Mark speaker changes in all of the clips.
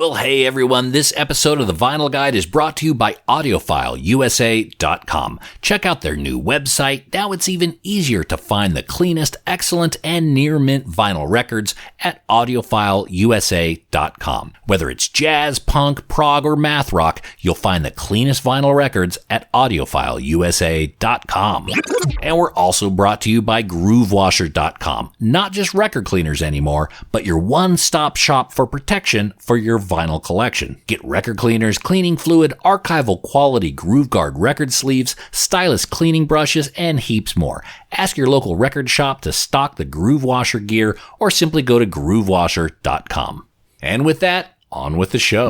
Speaker 1: Well, hey everyone, this episode of The Vinyl Guide is brought to you by AudiofileUSA.com. Check out their new website. Now it's even easier to find the cleanest, excellent, and near-mint vinyl records at AudiofileUSA.com. Whether it's jazz, punk, prog, or math rock, you'll find the cleanest vinyl records at AudiofileUSA.com. And we're also brought to you by GrooveWasher.com. Not just record cleaners anymore, but your one-stop shop for protection for your vinyl collection. Get record cleaners, cleaning fluid, archival quality GrooveGuard record sleeves, stylus cleaning brushes, and heaps more. Ask your local record shop to stock the Groove Washer gear or simply go to GrooveWasher.com. And with that, on with the show.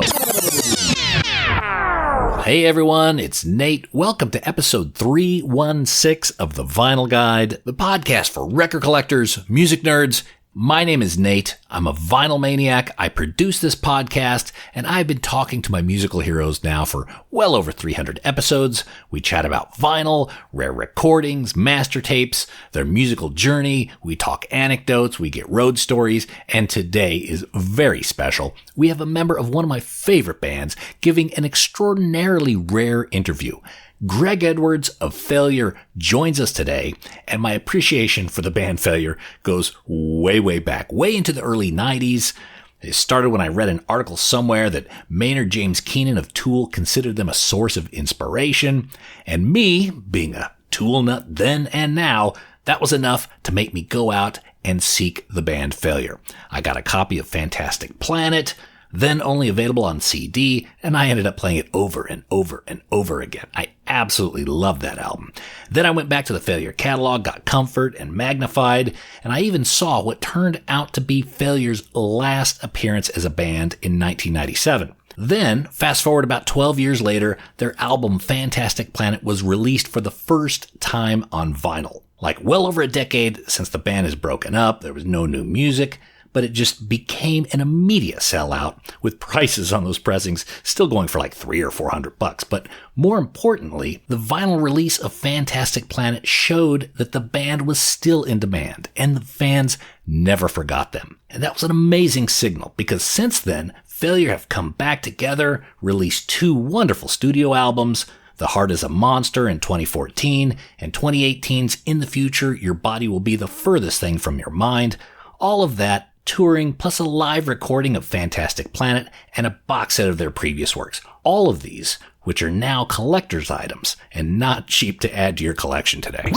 Speaker 1: Hey everyone, it's Nate. Welcome to episode 316 of The Vinyl Guide, the podcast for record collectors, music nerds. My name is Nate. I'm a vinyl maniac. I produce this podcast, and I've been talking to my musical heroes now for well over 300 episodes. We chat about vinyl, rare recordings, master tapes, their musical journey. We talk anecdotes, we get road stories, and today is very special. We have a member of one of my favorite bands giving an extraordinarily rare interview. Greg Edwards of Failure joins us today, and my appreciation for the band Failure goes way back, way into the early 90s. It started when I read an article somewhere that Maynard James Keenan of Tool considered them a source of inspiration, and me, being a Tool nut then and now, that was enough to make me go out and seek the band Failure. I got a copy of Fantastic Planet, then only available on CD, and I ended up playing it over and over and over again. I absolutely loved that album. Then I went back to the Failure catalog, got Comfort and Magnified, and I even saw what turned out to be Failure's last appearance as a band in 1997. Then, fast forward about 12 years later, their album Fantastic Planet was released for the first time on vinyl. Like well over a decade since the band has broken up, there was no new music, but it just became an immediate sellout, with prices on those pressings still going for like $300 or $400. But more importantly, the vinyl release of Fantastic Planet showed that the band was still in demand, and the fans never forgot them. And that was an amazing signal, because since then, Failure have come back together, released 2 wonderful studio albums, The Heart is a Monster in 2014, and 2018's In the Future, Your Body Will Be the Furthest Thing from Your Mind. All of that touring, plus a live recording of Fantastic Planet and a box set of their previous works. All of these, which are now collector's items and not cheap to add to your collection today.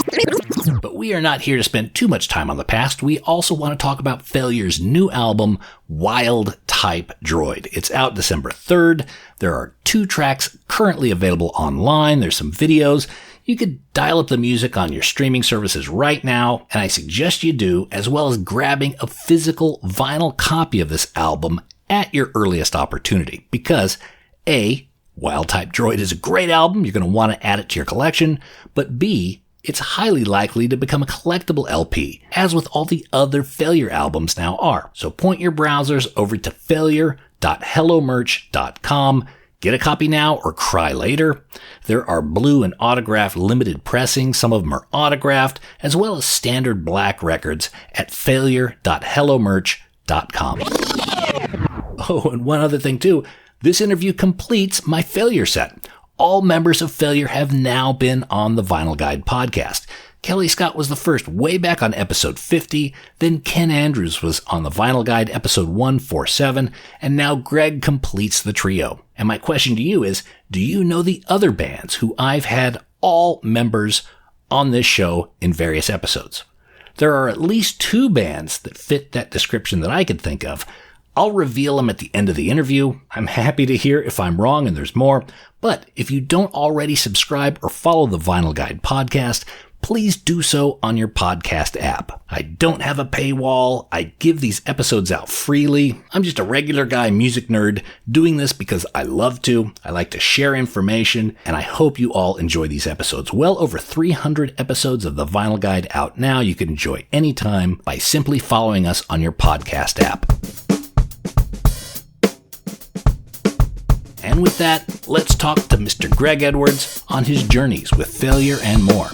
Speaker 1: But we are not here to spend too much time on the past. We also want to talk about Failure's new album, Wild Type Droid. It's out December 3rd. There are 2 tracks currently available online. There's some videos. You could dial up the music on your streaming services right now, and I suggest you do, as well as grabbing a physical vinyl copy of this album at your earliest opportunity. Because A, Wild Type Droid is a great album, you're going to want to add it to your collection, but B, it's highly likely to become a collectible LP, as with all the other Failure albums now are. So point your browsers over to failure.hellomerch.com. Get a copy now or cry later. There are blue and autographed limited pressings. Some of them are autographed, as well as standard black records at failure.hellomerch.com. Oh, and one other thing too. This interview completes my Failure set. All members of Failure have now been on the Vinyl Guide podcast. Kelly Scott was the first way back on episode 50, then Ken Andrews was on the Vinyl Guide episode 147, and now Greg completes the trio. And my question to you is, do you know the other bands who I've had all members on this show in various episodes? There are at least 2 bands that fit that description that I could think of. I'll reveal them at the end of the interview. I'm happy to hear if I'm wrong and there's more, but if you don't already subscribe or follow the Vinyl Guide podcast, please do so on your podcast app. I don't have a paywall. I give these episodes out freely. I'm just a regular guy music nerd doing this because I love to. I like to share information, and I hope you all enjoy these episodes. Well over 300 episodes of the Vinyl Guide out now. You can enjoy anytime by simply following us on your podcast app. And with that, let's talk to Mr. Greg Edwards on his journeys with Failure and more.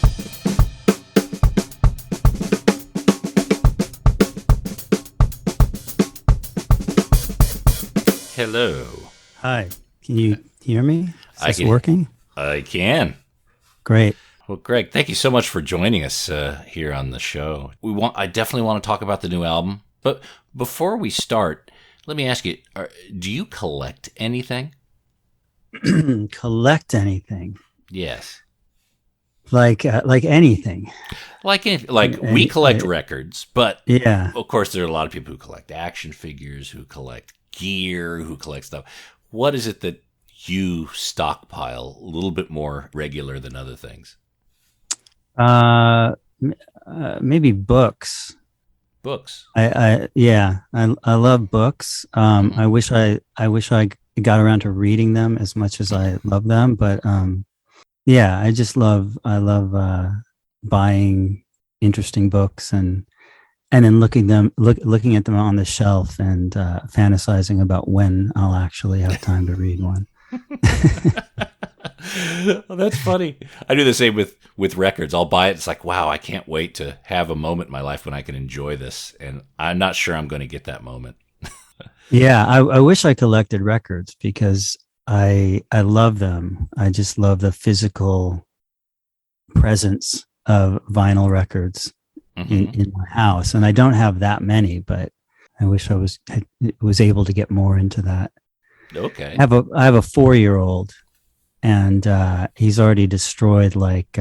Speaker 1: Hello.
Speaker 2: Hi. Can you hear me? Is
Speaker 1: I
Speaker 2: this
Speaker 1: can.
Speaker 2: working?
Speaker 1: I can.
Speaker 2: Great.
Speaker 1: Well, Greg, thank you so much for joining us here on the show. I definitely want to talk about the new album, but before we start, let me ask you: do you collect anything?
Speaker 2: Collect anything?
Speaker 1: Yes.
Speaker 2: Like anything?
Speaker 1: Like we collect records, but
Speaker 2: Yeah.
Speaker 1: of course there are a lot of people who collect action figures, who collect gear, who collect stuff. What is it that you stockpile a little bit more regular than other things?
Speaker 2: Uh, Maybe books.
Speaker 1: Books.
Speaker 2: I love books.
Speaker 1: Mm-hmm.
Speaker 2: I wish I got around to reading them as much as I love them, but yeah, I love buying interesting books and then looking at them on the shelf and fantasizing about when I'll actually have time to read one.
Speaker 1: Well, that's funny. I do the same with records. I'll buy it. It's like, wow, I can't wait to have a moment in my life when I can enjoy this. And I'm not sure I'm going to get that moment.
Speaker 2: Yeah, I wish I collected records because I love them. I just love the physical presence of vinyl records
Speaker 1: Mm-hmm.
Speaker 2: in my house, and I don't have that many, but I wish I was able to get more into that.
Speaker 1: Okay.
Speaker 2: I have a 4-year-old, and he's already destroyed like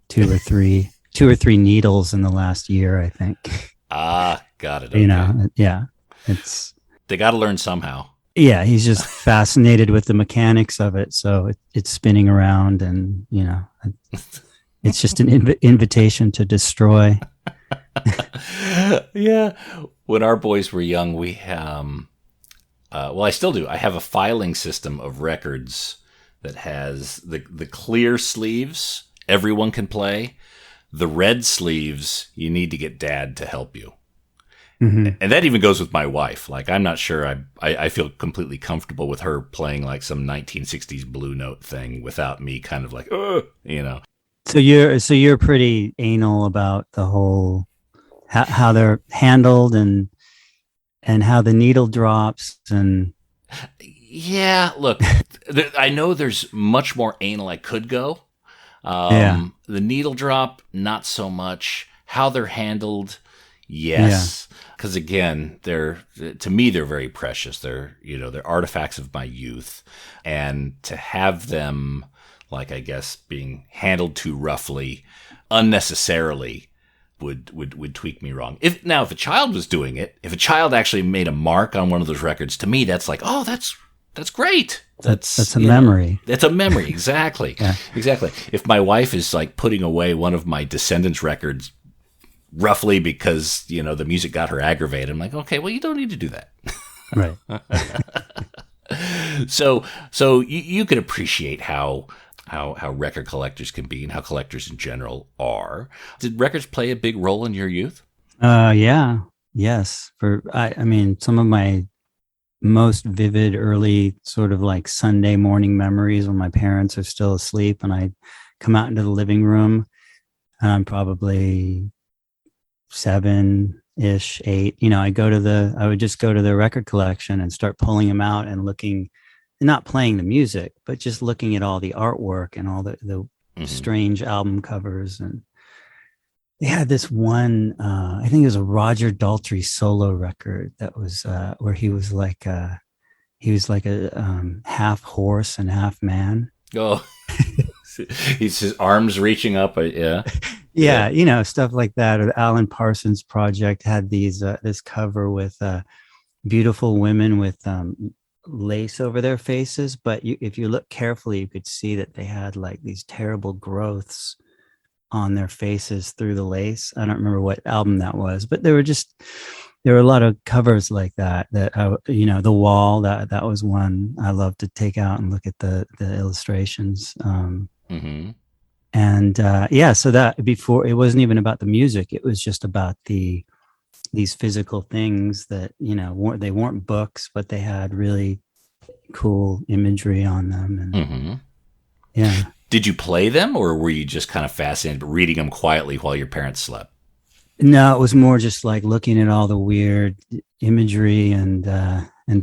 Speaker 2: two or three needles in the last year, I think.
Speaker 1: Got it. Okay.
Speaker 2: Yeah, it's
Speaker 1: They got to learn somehow.
Speaker 2: yeah, he's just fascinated with the mechanics of it, so it's spinning around, and it's just an invitation to destroy.
Speaker 1: Yeah. When our boys were young, well, I still do. I have a filing system of records that has the clear sleeves everyone can play. The red sleeves, you need to get dad to help you.
Speaker 2: Mm-hmm.
Speaker 1: And that even goes with my wife. Like, I'm not sure I feel completely comfortable with her playing like some 1960s Blue Note thing without me kind of like,
Speaker 2: So you're pretty anal about the whole how they're handled and how the needle drops and
Speaker 1: Yeah, look, I know there's much more anal I could go.
Speaker 2: yeah,
Speaker 1: The needle drop, not so much. How they're handled,
Speaker 2: yeah,
Speaker 1: yes. Because again, to me they're very precious. They're artifacts of my youth, and to have them, like, I guess, being handled too roughly, unnecessarily, would tweak me wrong. If a child was doing it, if a child actually made a mark on one of those records, to me that's like, oh, that's great.
Speaker 2: that's a memory.
Speaker 1: That's a memory. Exactly.
Speaker 2: Yeah.
Speaker 1: Exactly. If my wife is like putting away one of my Descendants records roughly because, the music got her aggravated, I'm like, okay, well, you don't need to do that.
Speaker 2: Right.
Speaker 1: So you can appreciate how record collectors can be and how collectors in general are. Did records play a big role in your youth?
Speaker 2: Yeah. Yes. I mean, some of my most vivid early sort of like Sunday morning memories when my parents are still asleep and I come out into the living room and I'm probably 7-ish, 8. I would just go to the record collection and start pulling them out and looking, not playing the music, but just looking at all the artwork and all the
Speaker 1: Mm-hmm.
Speaker 2: strange album covers. And they had this one, I think it was a Roger Daltrey solo record that was where he was like a half horse and half man.
Speaker 1: Oh, he's his arms reaching up. Yeah.
Speaker 2: Yeah, stuff like that. Or the Alan Parsons Project had this cover with beautiful women with lace over their faces, but if you look carefully, you could see that they had like these terrible growths on their faces through the lace. I don't remember what album that was, but there were a lot of covers like that The Wall, that was one I love to take out and look at the illustrations.
Speaker 1: Mm-hmm.
Speaker 2: And so that before, it wasn't even about the music, it was just about these physical things that they weren't books, but they had really cool imagery on them. And
Speaker 1: Mm-hmm.
Speaker 2: yeah.
Speaker 1: Did you play them, or were you just kind of fascinated reading them quietly while your parents slept?
Speaker 2: No, it was more just like looking at all the weird imagery and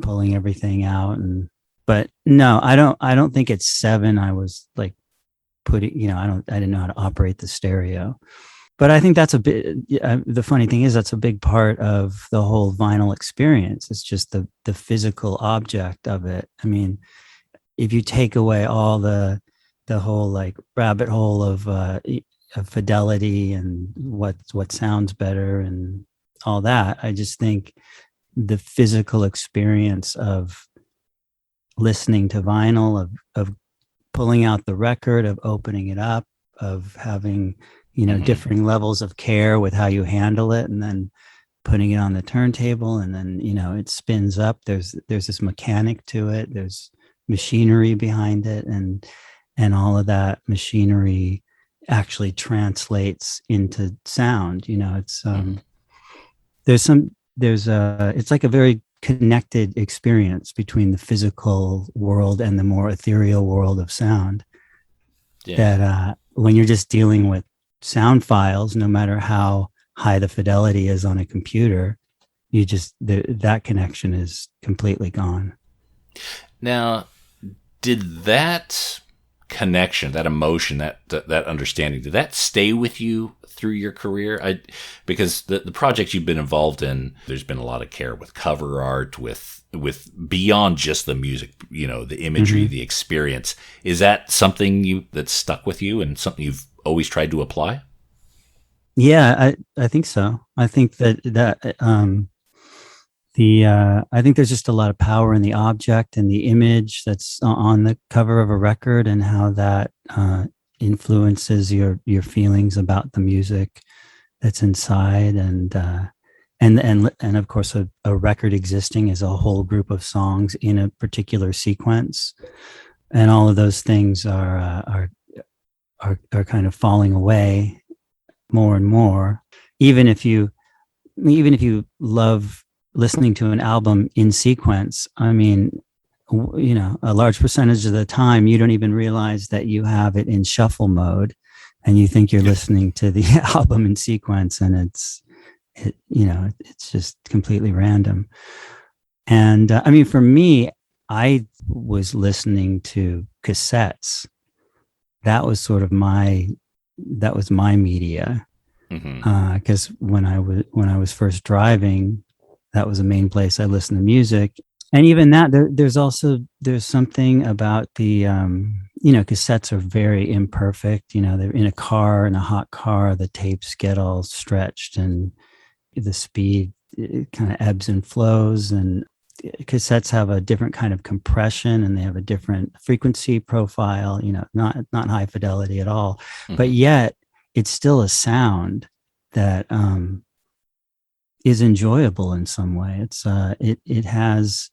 Speaker 2: pulling everything out. And but no, I don't think at 7 I was like putting, I didn't know how to operate the stereo. But I think that's a bit, the funny thing is that's a big part of the whole vinyl experience. It's just the physical object of it. I mean, if you take away all the whole like rabbit hole of fidelity and what sounds better and all that, I just think the physical experience of listening to vinyl, of pulling out the record, of opening it up, of having, differing levels of care with how you handle it, and then putting it on the turntable, and then, it spins up. There's this mechanic to it. There's machinery behind it, and all of that machinery actually translates into sound. It's it's like a very connected experience between the physical world and the more ethereal world of sound. Yeah. That when you're just dealing with sound files, no matter how high the fidelity is on a computer, that connection is completely gone.
Speaker 1: Now, did that connection, that emotion, that understanding, did that stay with you through your career? Because the projects you've been involved in, there's been a lot of care with cover art, with beyond just the music, the imagery, the experience. Is that something that stuck with you and something you've always tried to apply?
Speaker 2: Yeah, I think so. I think that I think there's just a lot of power in the object and the image that's on the cover of a record, and how that influences your feelings about the music that's inside, and of course a record existing as a whole group of songs in a particular sequence, and all of those things are kind of falling away more and more. Even if you love listening to an album in sequence, I mean, a large percentage of the time you don't even realize that you have it in shuffle mode, and you think you're listening to the album in sequence, and it's just completely random. And I mean, for me, I was listening to cassettes. That was sort of my media, because when I was first driving, that was the main place I listened to music. And even that, there's something about the cassettes are very imperfect. They're in a hot car, the tapes get all stretched, and the speed, it kind of ebbs and flows, and cassettes have a different kind of compression, and they have a different frequency profile, not high fidelity at all. But yet it's still a sound that is enjoyable in some way. It's it has,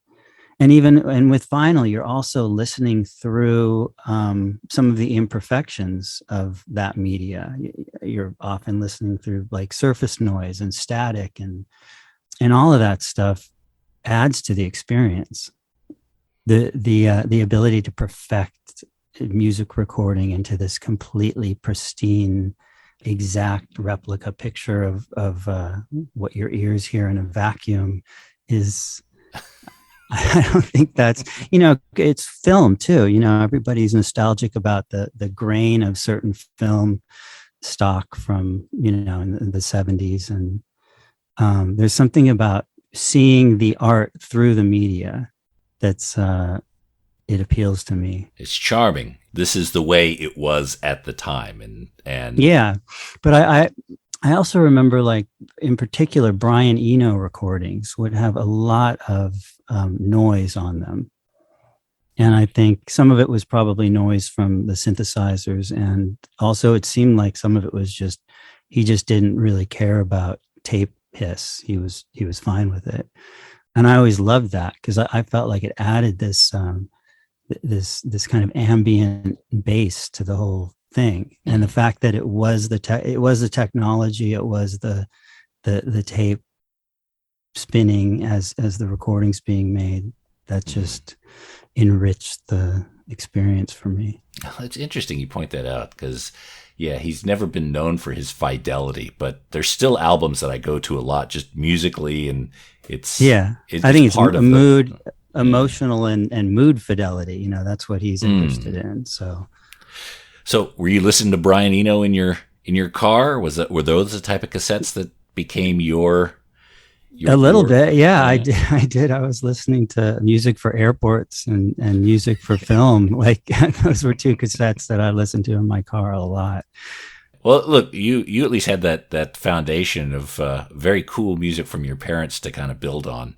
Speaker 2: and with vinyl, you're also listening through some of the imperfections of that media. You're often listening through like surface noise and static, and all of that stuff adds to the experience. The ability to perfect music recording into this completely pristine, exact replica picture of what your ears hear in a vacuum is, I don't think that's, it's film too. Everybody's nostalgic about the grain of certain film stock from, in the 70s. And there's something about seeing the art through the media that's, it appeals to me.
Speaker 1: It's charming. This is the way it was at the time. And
Speaker 2: yeah, but I also remember, like, in particular, Brian Eno recordings would have a lot of noise on them. And I think some of it was probably noise from the synthesizers. And also it seemed like some of it was he just didn't really care about tape hiss. He was fine with it. And I always loved that, because I felt like it added this this kind of ambient bass to the whole thing. And the fact that it was the technology, it was the tape spinning as the recordings being made, that just enriched the experience for me.
Speaker 1: It's interesting you point that out because, yeah, he's never been known for his fidelity, but there's still albums that I go to a lot just musically, and
Speaker 2: Yeah,
Speaker 1: it's
Speaker 2: I think it's
Speaker 1: part
Speaker 2: a
Speaker 1: of
Speaker 2: mood,
Speaker 1: yeah.
Speaker 2: emotional and mood fidelity. That's what he's interested in.
Speaker 1: So were you listening to Brian Eno in your car? Were those the type of cassettes that became
Speaker 2: A little bit, yeah. I
Speaker 1: yeah.
Speaker 2: did. I did. I was listening to music for airports and music for film. Like those were two cassettes that I listened to in my car a lot.
Speaker 1: Well, look, you at least had that foundation of very cool music from your parents to kind of build on.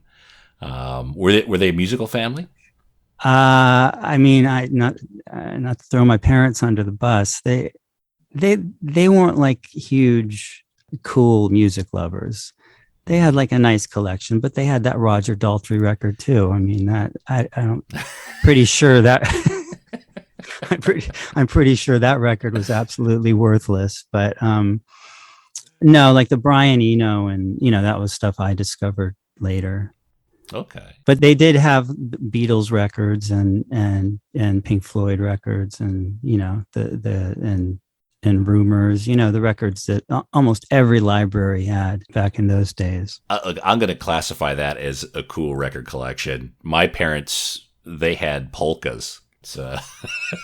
Speaker 1: Were they a musical family?
Speaker 2: I mean, I not to throw my parents under the bus. They weren't like huge, cool music lovers. They had like a nice collection, but they had that Roger Daltrey record too. I mean, that I don't pretty sure that I'm pretty sure that record was absolutely worthless. But no, like the Brian Eno and that was stuff I discovered later.
Speaker 1: Okay.
Speaker 2: But they did have Beatles records and Pink Floyd records and and Rumors, the records that almost every library had back in those days.
Speaker 1: I'm going to classify that as a cool record collection. My parents, they had polkas. So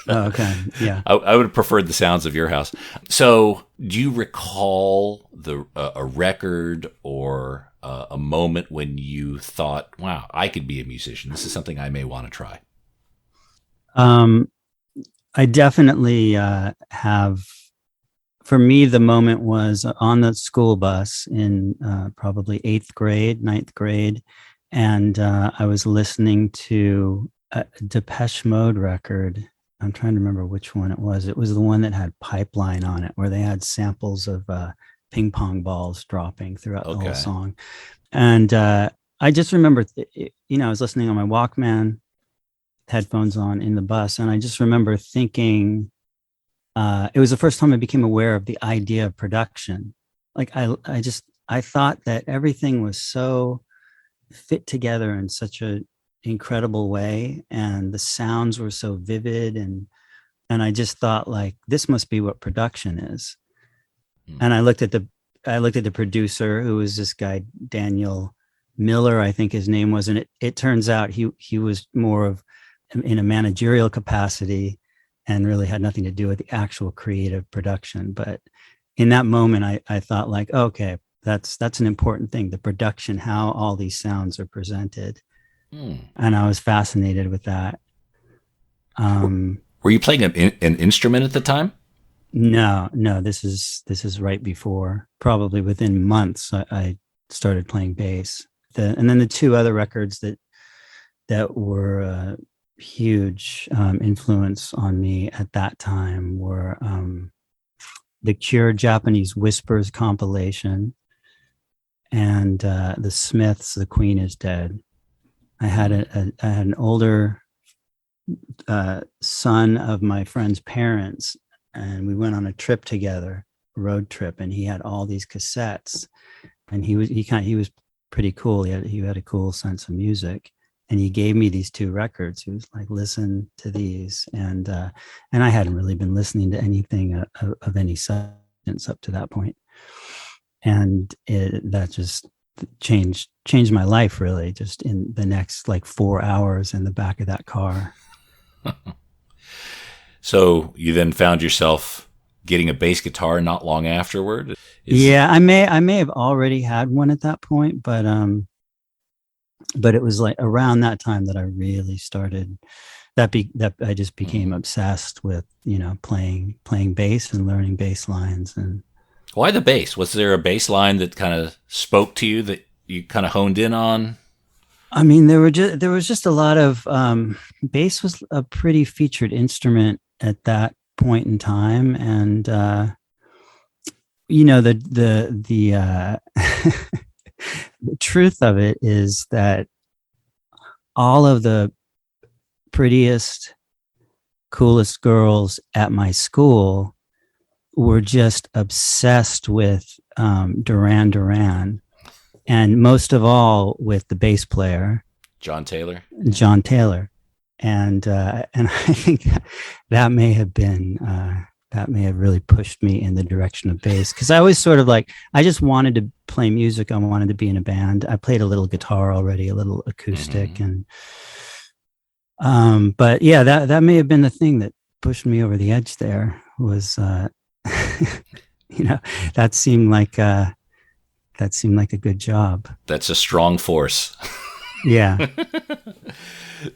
Speaker 2: Oh, okay. Yeah.
Speaker 1: I would have preferred the sounds of your house. So do you recall a record or a moment when you thought, wow, I could be a musician. This is something I may want to try.
Speaker 2: I definitely have. For me, the moment was on the school bus in probably ninth grade. And I was listening to a Depeche Mode record. I'm trying to remember which one it was. It was the one that had Pipeline on it, where they had samples of ping pong balls dropping throughout the whole song. And I just remember, I was listening on my Walkman, headphones on in the bus. And I just remember thinking, it was the first time I became aware of the idea of production. Like I thought that everything was so fit together in such an incredible way, and the sounds were so vivid, and I just thought, like, this must be what production is. And I looked at the producer, who was this guy Daniel Miller, I think his name was, and it turns out he was more of in a managerial capacity and really had nothing to do with the actual creative production. But in that moment, I thought, like, okay, that's an important thing, the production, how all these sounds are presented. And I was fascinated with that.
Speaker 1: Were you playing an instrument at the time?
Speaker 2: No, this is right before, probably within months, I started playing bass. And then the two other records that were huge influence on me at that time were the Cure Japanese Whispers compilation and the Smiths' The Queen is Dead. I had an older son of my friend's parents, and we went on a trip together, a road trip, and he had all these cassettes, and he was pretty cool. He had a cool sense of music. And he gave me these two records. He was like, listen to these. And I hadn't really been listening to anything of any substance up to that point. And that just changed my life, really, just in the next like 4 hours in the back of that car.
Speaker 1: So you then found yourself getting a bass guitar not long afterward?
Speaker 2: I may have already had one at that point, but it was like around that time that I really started that I just became obsessed with, playing bass and learning bass lines. And
Speaker 1: why the bass? Was there a bass line that kind of spoke to you that you kind of honed in on?
Speaker 2: I mean, there was just a lot of bass was a pretty featured instrument at that point in time, and the the truth of it is that all of the prettiest, coolest girls at my school were just obsessed with Duran Duran, and most of all with the bass player,
Speaker 1: John Taylor.
Speaker 2: and I think that may have been that may have really pushed me in the direction of bass, because I was sort of like, I just wanted to play music. I wanted to be in a band. I played a little guitar already, a little acoustic,
Speaker 1: Mm-hmm.
Speaker 2: and but yeah, that may have been the thing that pushed me over the edge. There was you know, that seemed like a good job.
Speaker 1: That's a strong force.
Speaker 2: Yeah.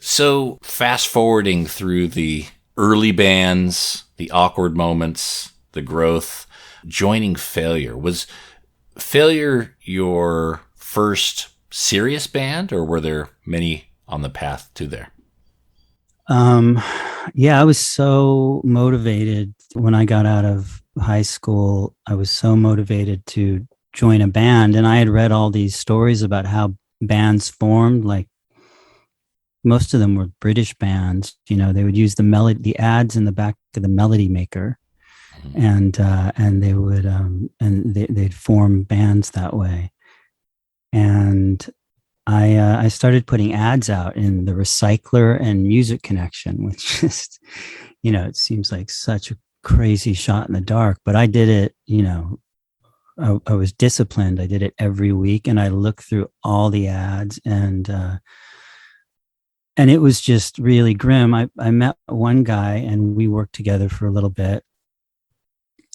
Speaker 1: So, fast forwarding through the early bands, the awkward moments, the growth, joining Failure. Was Failure your first serious band, or were there many on the path to there?
Speaker 2: Um, yeah, I was so motivated when I got out of high school. I was so motivated to join a band, and I had read all these stories about how bands formed. Like, most of them were British bands. You know, they would use the ads in the back of the Melody Maker, and they would they'd form bands that way. And I started putting ads out in the Recycler and Music Connection, which just, it seems like such a crazy shot in the dark, but I did it. I was disciplined. I did it every week, and I looked through all the ads, and it was just really grim. I met one guy, and we worked together for a little bit,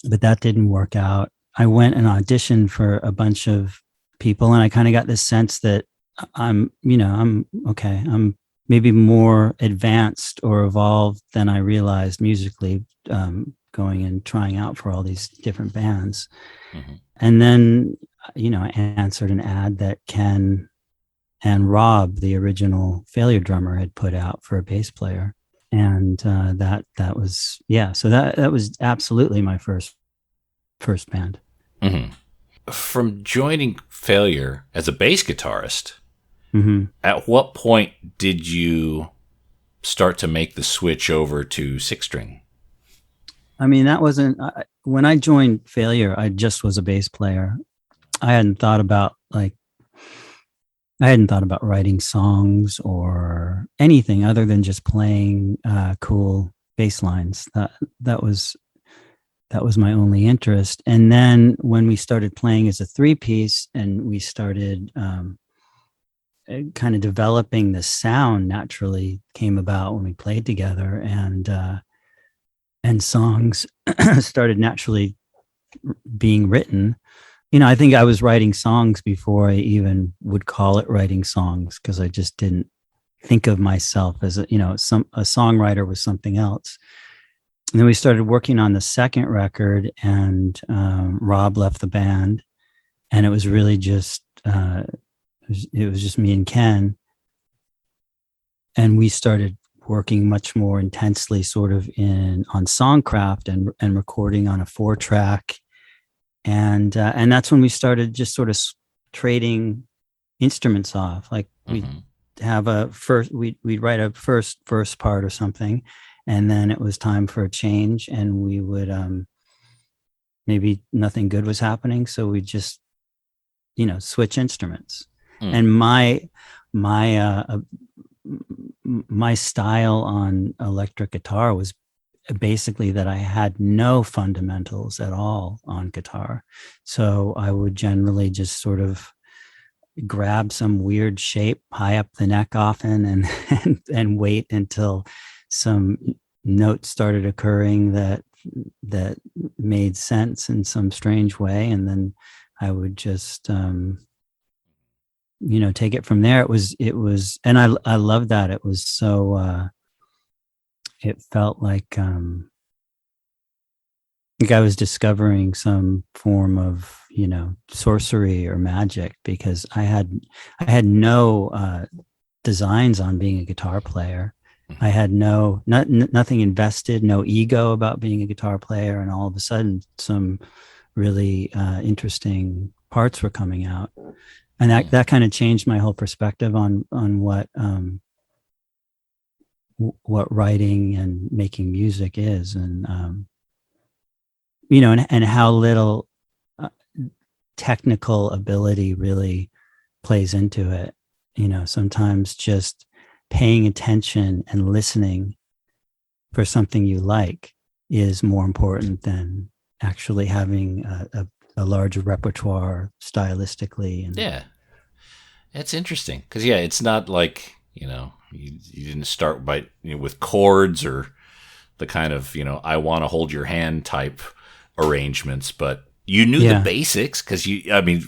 Speaker 2: but that didn't work out. I went and auditioned for a bunch of people, and I kind of got this sense that I'm okay. I'm maybe more advanced or evolved than I realized musically, going and trying out for all these different bands. Mm-hmm. And then, I answered an ad that Ken and Rob, the original Failure drummer, had put out for a bass player. And that was, so that was absolutely my first band.
Speaker 1: Mm-hmm. From joining Failure as a bass guitarist, mm-hmm. At what point did you start to make the switch over to six string?
Speaker 2: I mean, that wasn't, when I joined Failure, I just was a bass player. I hadn't thought about writing songs or anything other than just playing cool bass lines. That was my only interest. And then when we started playing as a 3-piece, and we started kind of developing the sound, naturally came about when we played together, and songs started naturally being written. I think I was writing songs before I even would call it writing songs, because I just didn't think of myself as a songwriter was something else. And then we started working on the second record, and Rob left the band, and it was really just it was just me and Ken, and we started working much more intensely, sort of on songcraft and recording on a 4-track, and that's when we started just sort of trading instruments off. Like, we'd have we'd write a first part or something, and then it was time for a change, and we would maybe nothing good was happening, so we just switch instruments. And my style on electric guitar was basically that I had no fundamentals at all on guitar, so I would generally just sort of grab some weird shape high up the neck often, and wait until some notes started occurring that made sense in some strange way, and then I would just take it from there. It was and I love that. It was so it felt like I was discovering some form of sorcery or magic, because I had no designs on being a guitar player. I had nothing invested, no ego about being a guitar player, and all of a sudden some really interesting parts were coming out, and that kind of changed my whole perspective on what writing and making music is, and and how little technical ability really plays into it. Sometimes just paying attention and listening for something you like is more important than actually having a larger repertoire stylistically. And
Speaker 1: Yeah, it's interesting because it's not like you didn't start by with chords or the kind of I want to hold your hand type arrangements, but you knew the basics because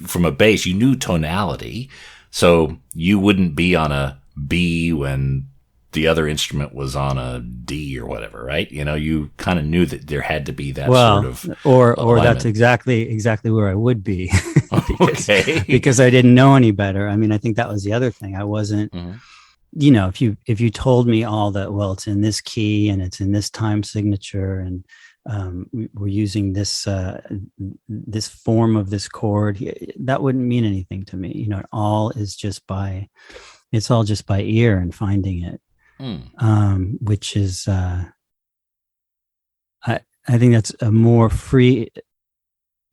Speaker 1: from a bass you knew tonality, so you wouldn't be on a B when the other instrument was on a D or whatever, right? You kind of knew that there had to be that sort of
Speaker 2: or
Speaker 1: alignment.
Speaker 2: That's exactly where I would be
Speaker 1: Okay.
Speaker 2: because I didn't know any better. I mean, I think that was the other thing. I wasn't, if you told me all that, well, it's in this key and it's in this time signature and we're using this this form of this chord, that wouldn't mean anything to me. It's all just by ear and finding it. Which is, I think that's a more free.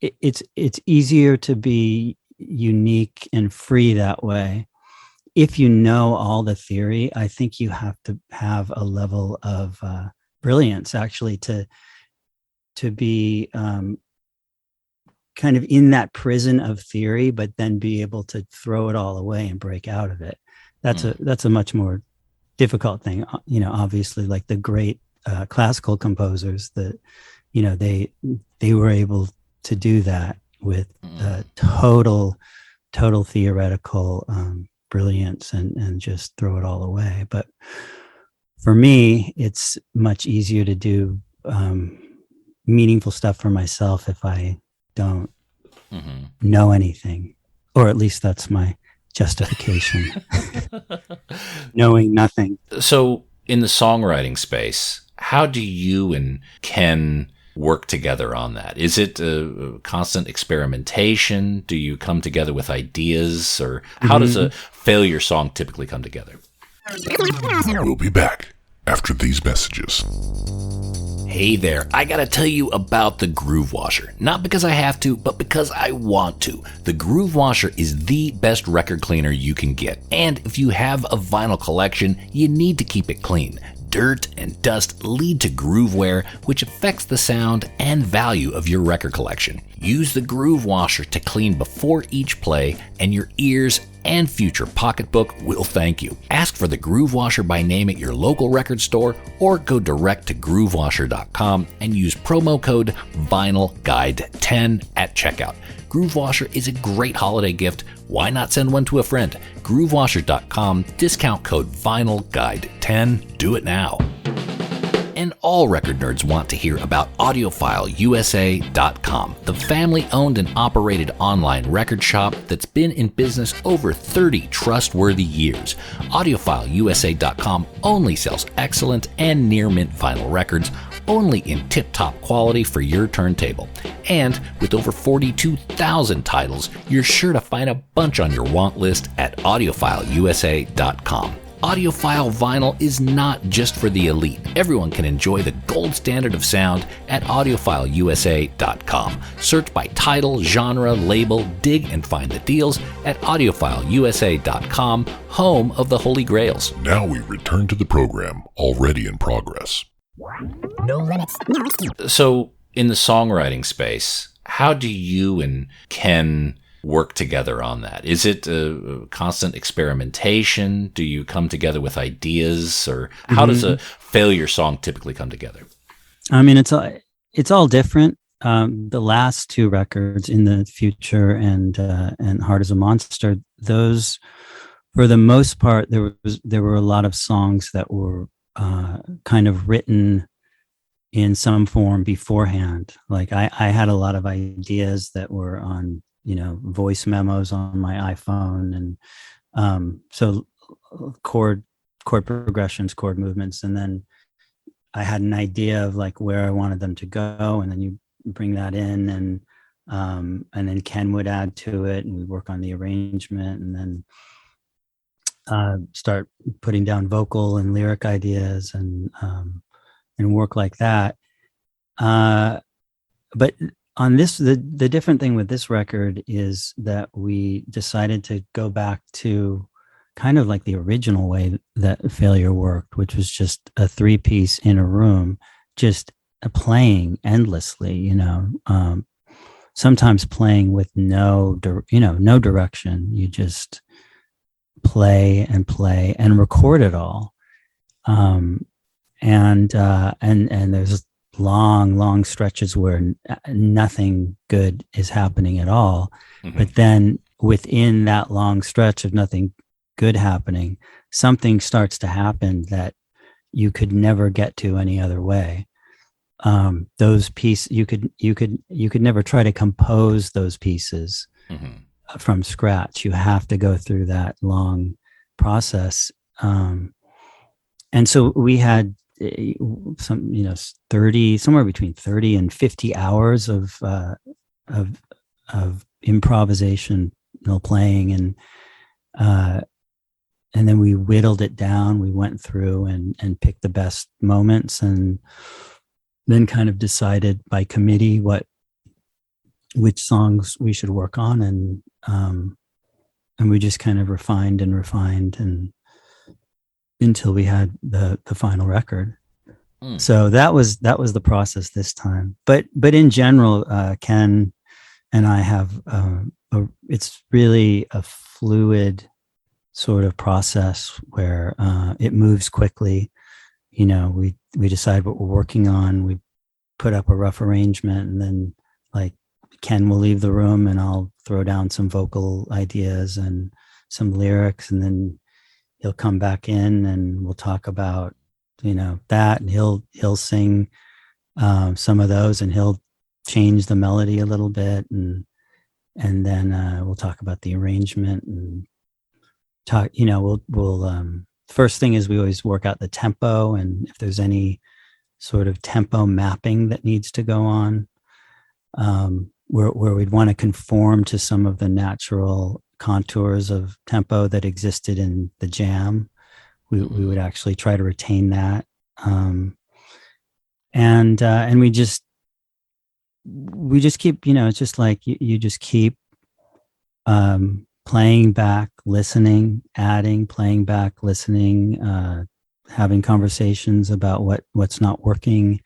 Speaker 2: It's easier to be unique and free that way. If you know all the theory, I think you have to have a level of brilliance actually to be kind of in that prison of theory, but then be able to throw it all away and break out of it. That's a much more difficult thing. Obviously, like the great classical composers that they were able to do that with total theoretical brilliance and just throw it all away. But for me, it's much easier to do meaningful stuff for myself if I don't know anything, or at least that's my justification. Knowing nothing.
Speaker 1: So in the songwriting space, how do you and Ken work together on that? Is it a constant experimentation? Do you come together with ideas, or how does a failure song typically come together?
Speaker 3: We'll be back after these messages.
Speaker 1: Hey there, I gotta tell you about the Groove Washer. Not because I have to, but because I want to. The Groove Washer is the best record cleaner you can get. And if you have a vinyl collection, you need to keep it clean. Dirt and dust lead to groove wear, which affects the sound and value of your record collection. Use the Groove Washer to clean before each play, and your ears and future pocketbook will thank you. Ask for the Groove Washer by name at your local record store, or go direct to groovewasher.com and use promo code VinylGuide10 at checkout. Groove Washer is a great holiday gift. Why not send one to a friend? groovewasher.com, discount code VinylGuide10. Do it now. And all record nerds want to hear about AudiofileUSA.com, the family-owned and operated online record shop that's been in business over 30 trustworthy years. AudiofileUSA.com only sells excellent and near-mint vinyl records, only in tip-top quality for your turntable. And with over 42,000 titles, you're sure to find a bunch on your want list at AudiofileUSA.com. Audiophile vinyl is not just for the elite. Everyone can enjoy the gold standard of sound at AudiofileUSA.com. Search by title, genre, label, dig and find the deals at AudiofileUSA.com, home of the Holy Grails.
Speaker 3: Now we return to the program already in progress.
Speaker 4: No limits.
Speaker 1: So in the songwriting space, how do you and Ken work together on that? Is it a constant experimentation? Do you come together with ideas, or how does a failure song typically come together?
Speaker 2: I mean, it's all different. The last two records, In the Future and Heart as a Monster, those, for the most part, there were a lot of songs that were kind of written in some form beforehand. Like I had a lot of ideas that were on voice memos on my iPhone, and so chord progressions, chord movements, and then I had an idea of like where I wanted them to go, and then you bring that in, and then Ken would add to it, and we work on the arrangement, and then start putting down vocal and lyric ideas, and work like that. But on this, the different thing with this record is that we decided to go back to kind of like the original way that Failure worked, which was just a 3-piece in a room, just playing endlessly, sometimes playing with no direction. You just play and record it all. And there's long stretches where nothing good is happening at all. Mm-hmm. But then within that long stretch of nothing good happening, something starts to happen that you could never get to any other way. Those pieces, you could never try to compose those pieces mm-hmm. from scratch. You have to go through that long process. And so we had somewhere between 30 and 50 hours of improvisational playing, and then we whittled it down. We went through and picked the best moments, and then kind of decided by committee which songs we should work on, and we just kind of refined and until we had the final record. So that was the process this time. But in general, Ken and I have it's really a fluid sort of process where it moves quickly. We decide what we're working on. We put up a rough arrangement, and then like Ken will leave the room, and I'll throw down some vocal ideas and some lyrics, and then he'll come back in, and we'll talk about that, and he'll sing some of those, and he'll change the melody a little bit, and then we'll talk about the arrangement and talk. We'll first thing is we always work out the tempo, and if there's any sort of tempo mapping that needs to go on, where we'd want to conform to some of the natural contours of tempo that existed in the jam. We would actually try to retain that, and we just keep, it's just like you just keep playing back, listening, adding, playing back, listening, having conversations about what's not working,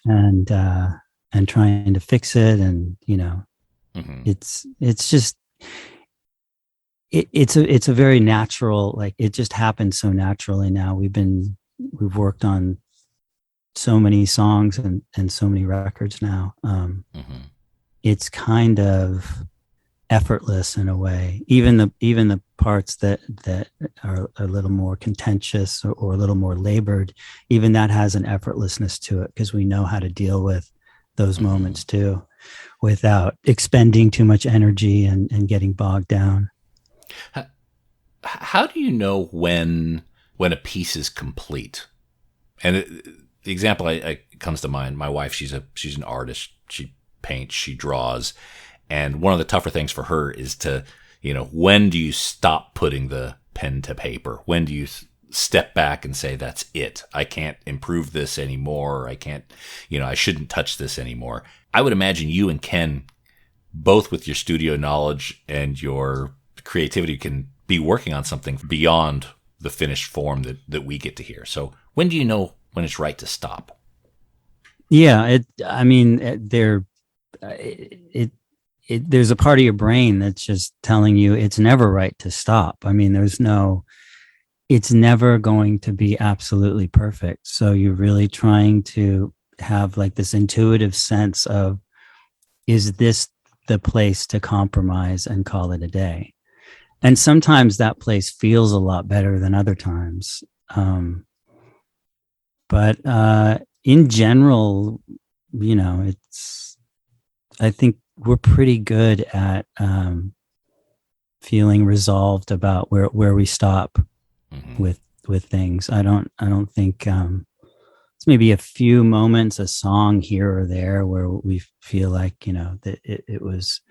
Speaker 2: and trying to fix it, and mm-hmm. it's just. It's a very natural, like it just happens so naturally now. We've worked on so many songs and so many records now. Mm-hmm. It's kind of effortless in a way. Even the parts that are a little more contentious or a little more labored, even that has an effortlessness to it, because we know how to deal with those mm-hmm. moments too, without expending too much energy and getting bogged down.
Speaker 1: How do you know when a piece is complete? And the example I comes to mind, my wife, she's an artist. She paints, she draws. And one of the tougher things for her is to, when do you stop putting the pen to paper? When do you step back and say, that's it? I can't improve this anymore. I can't, I shouldn't touch this anymore. I would imagine you and Ken, both with your studio knowledge and your creativity, can be working on something beyond the finished form that we get to hear. So when do you know when it's right to stop?
Speaker 2: Yeah, there's a part of your brain that's just telling you it's never right to stop. It's never going to be absolutely perfect. So you're really trying to have like this intuitive sense of, is this the place to compromise and call it a day? And sometimes that place feels a lot better than other times. But in general, I think we're pretty good at feeling resolved about where we stop mm-hmm. with things. I don't think it's maybe a few moments, a song here or there where we feel like, that it was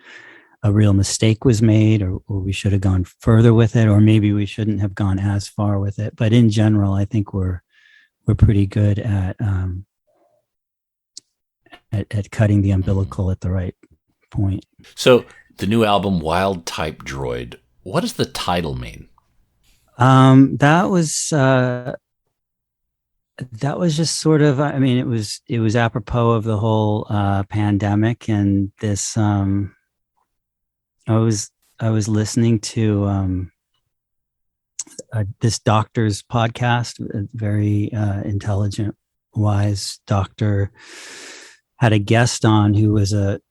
Speaker 2: a real mistake was made, or we should have gone further with it, or maybe we shouldn't have gone as far with it. But in general, I think we're pretty good at cutting the umbilical at the right point.
Speaker 1: So the new album, Wild Type Droid, what does the title mean?
Speaker 2: That was just sort of, I mean, it was apropos of the whole pandemic, and this I was listening to this doctor's podcast, a very intelligent, wise doctor had a guest on who was a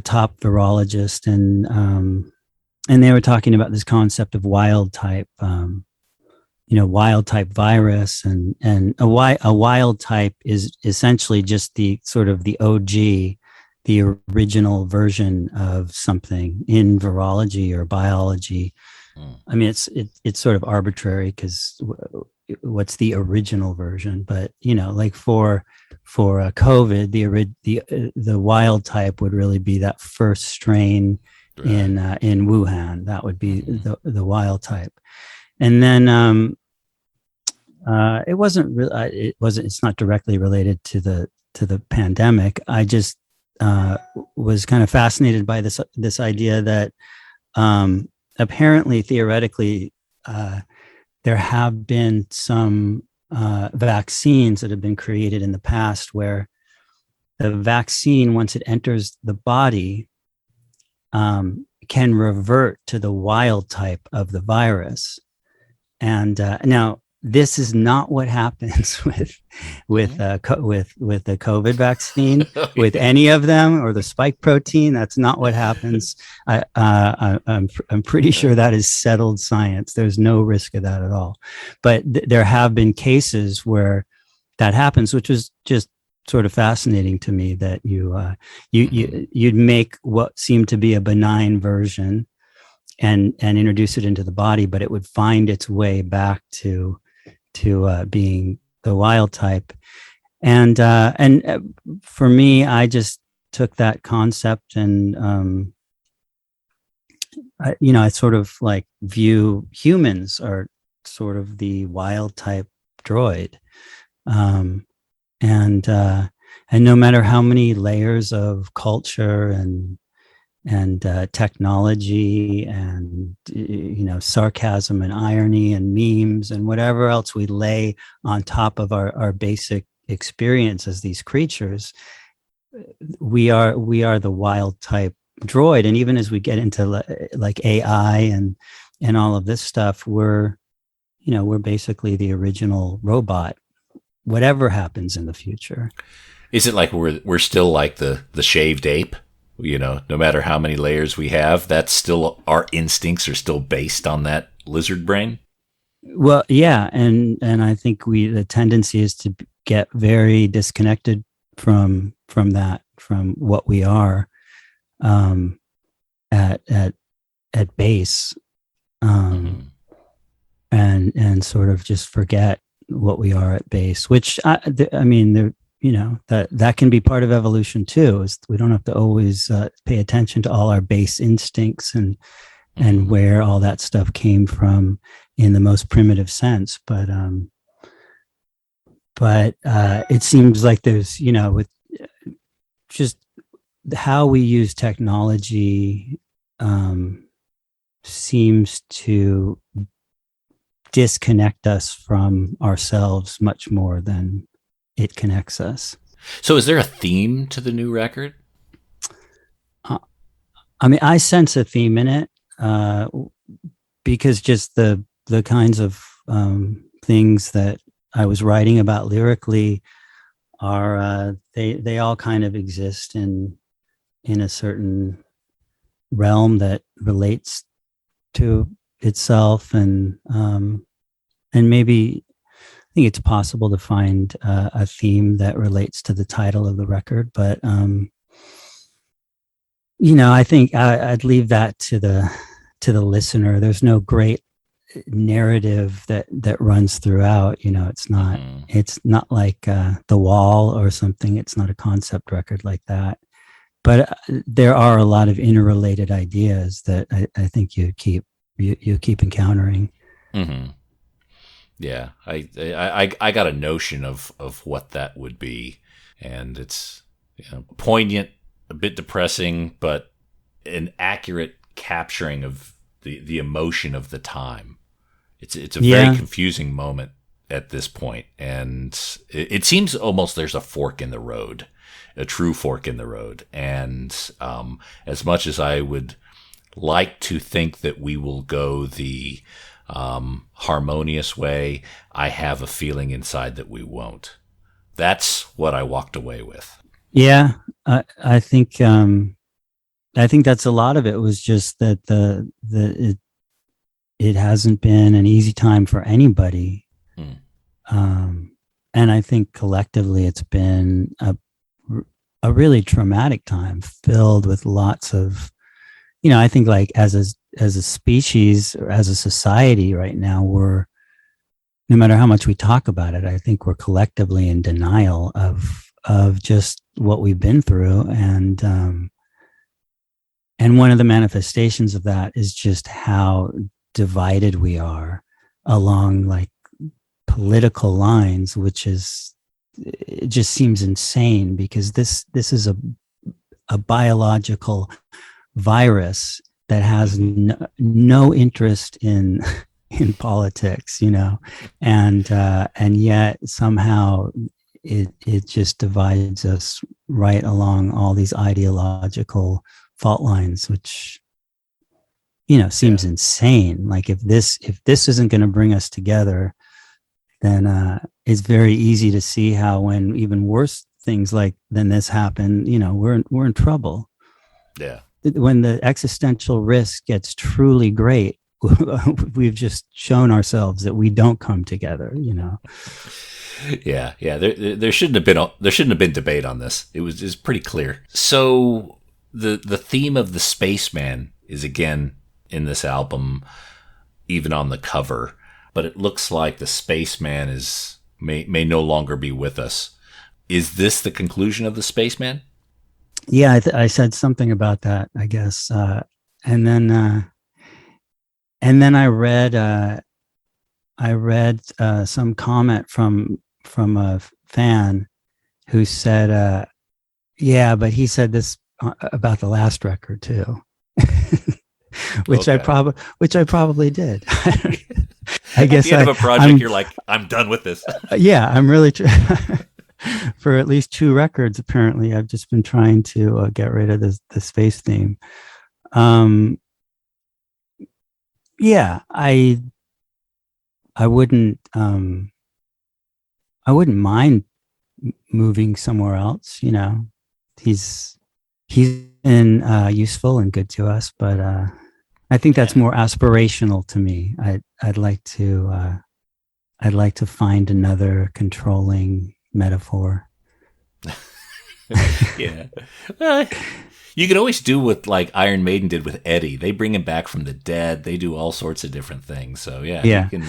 Speaker 2: top virologist, and they were talking about this concept of wild type, wild type virus, and a wild type is essentially just the sort of the OG, the original version of something in virology or biology. I mean, it's sort of arbitrary because what's the original version? But like for COVID, the wild type would really be that first strain in Wuhan. That would be the wild type, and then it wasn't really. It's not directly related to the pandemic. I just was kind of fascinated by this idea that apparently, theoretically, there have been some vaccines that have been created in the past where the vaccine, once it enters the body, can revert to the wild type of the virus. And now, this is not what happens with the COVID vaccine, with any of them, or the spike protein. That's not what happens. I'm pretty sure that is settled science. There's no risk of that at all. But there have been cases where that happens, which was just sort of fascinating to me. That you'd make what seemed to be a benign version and introduce it into the body, but it would find its way back to being the wild type. And for me, I just took that concept and I sort of like view humans are sort of the wild type droid, and no matter how many layers of culture and technology and sarcasm and irony and memes and whatever else we lay on top of our basic experience as these creatures, we are the wild type droid. And even as we get into like AI and all of this stuff, we're basically the original robot, whatever happens in the future.
Speaker 1: Is it like we're still like the shaved ape? No matter how many layers we have, that's still, our instincts are still based on that lizard brain.
Speaker 2: Well, yeah, and I think the tendency is to get very disconnected from what we are at base, and sort of just forget what we are at base. Which I mean, that can be part of evolution too. Is we don't have to always pay attention to all our base instincts and where all that stuff came from in the most primitive sense. But it seems like there's, with just how we use technology seems to disconnect us from ourselves much more than it connects us.
Speaker 1: So is there a theme to the new record?
Speaker 2: I mean, I sense a theme in it because just the kinds of things that I was writing about lyrically are they all kind of exist in a certain realm that relates to itself, and maybe I think it's possible to find a theme that relates to the title of the record, but I think I'd leave that to the listener. There's no great narrative that runs throughout. It's not like The Wall or something. It's not a concept record like that. But there are a lot of interrelated ideas that I think you keep encountering.
Speaker 1: Mm-hmm. Yeah, I got a notion of what that would be, and it's poignant, a bit depressing, but an accurate capturing of the emotion of the time. It's a very confusing moment at this point, and it seems almost there's a fork in the road, a true fork in the road. And as much as I would like to think that we will go the harmonious way, I have a feeling inside that we won't. That's what I walked away with.
Speaker 2: Yeah, I think that's a lot of it was just that it hasn't been an easy time for anybody. And I think collectively it's been a really traumatic time filled with lots of, I think like as a species or as a society right now, no matter how much we talk about it, I think we're collectively in denial of just what we've been through. And one of the manifestations of that is just how divided we are along like political lines, it just seems insane because this is a biological virus that has no interest in politics, and yet somehow it just divides us right along all these ideological fault lines, which seems insane. Like if this isn't going to bring us together, then it's very easy to see how when even worse things than this happen, we're in trouble.
Speaker 1: Yeah. When
Speaker 2: the existential risk gets truly great, we've just shown ourselves that we don't come together,
Speaker 1: Yeah. There shouldn't have been debate on this. It was pretty clear. So the theme of the Spaceman is again in this album, even on the cover, but it looks like the Spaceman may no longer be with us. Is this the conclusion of the Spaceman?
Speaker 2: Yeah, I said something about that, I guess, and then I read some comment from a fan who said, "Yeah, but he said this about the last record too," which I probably did. I guess
Speaker 1: at the end of a project, you're like, "I'm done with this."
Speaker 2: Yeah, I'm really. For at least 2 records, apparently, I've just been trying to get rid of the space theme. Yeah, I wouldn't mind moving somewhere else. He's been useful and good to us, but I think that's more aspirational to me. I'd like to find another controlling metaphor.
Speaker 1: Yeah. You could always do what like Iron Maiden did with Eddie. They bring him back from the dead. They do all sorts of different things. So yeah.
Speaker 2: You can,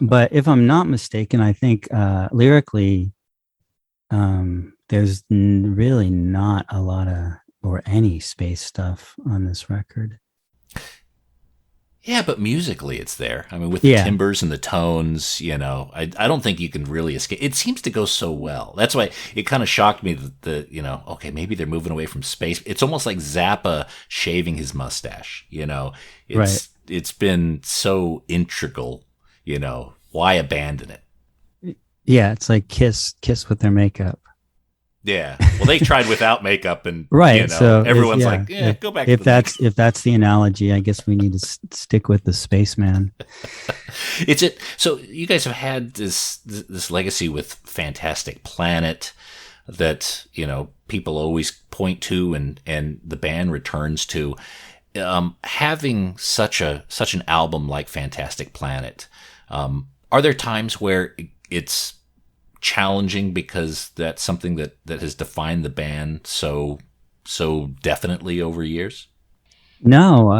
Speaker 2: but if I'm not mistaken, I think lyrically, there's really not a lot of or any space stuff on this record.
Speaker 1: Yeah, but musically it's there. I mean, with the timbres and the tones, I don't think you can really escape. It seems to go so well. That's why it kind of shocked me that okay, maybe they're moving away from space. It's almost like Zappa shaving his mustache, It's been so integral, why abandon it?
Speaker 2: Yeah, it's like Kiss with their makeup.
Speaker 1: Yeah. Well, they tried without makeup, and
Speaker 2: right. So
Speaker 1: everyone's like, go back.
Speaker 2: If that's the analogy, I guess we need to stick with the Spaceman.
Speaker 1: So you guys have had this legacy with Fantastic Planet that people always point to, and the band returns to. Having such an album like Fantastic Planet, are there times where it's challenging because that's something that has defined the band so definitely over years?
Speaker 2: No,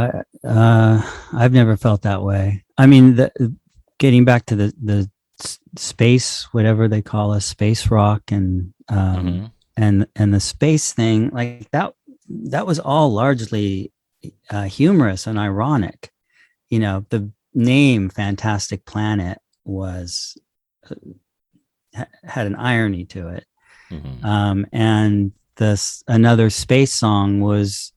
Speaker 2: I've never felt that way. I mean, getting back to the space, whatever they call us, space rock, and the space thing, like that was all largely humorous and ironic. The name Fantastic Planet was had an irony to it. And another space song was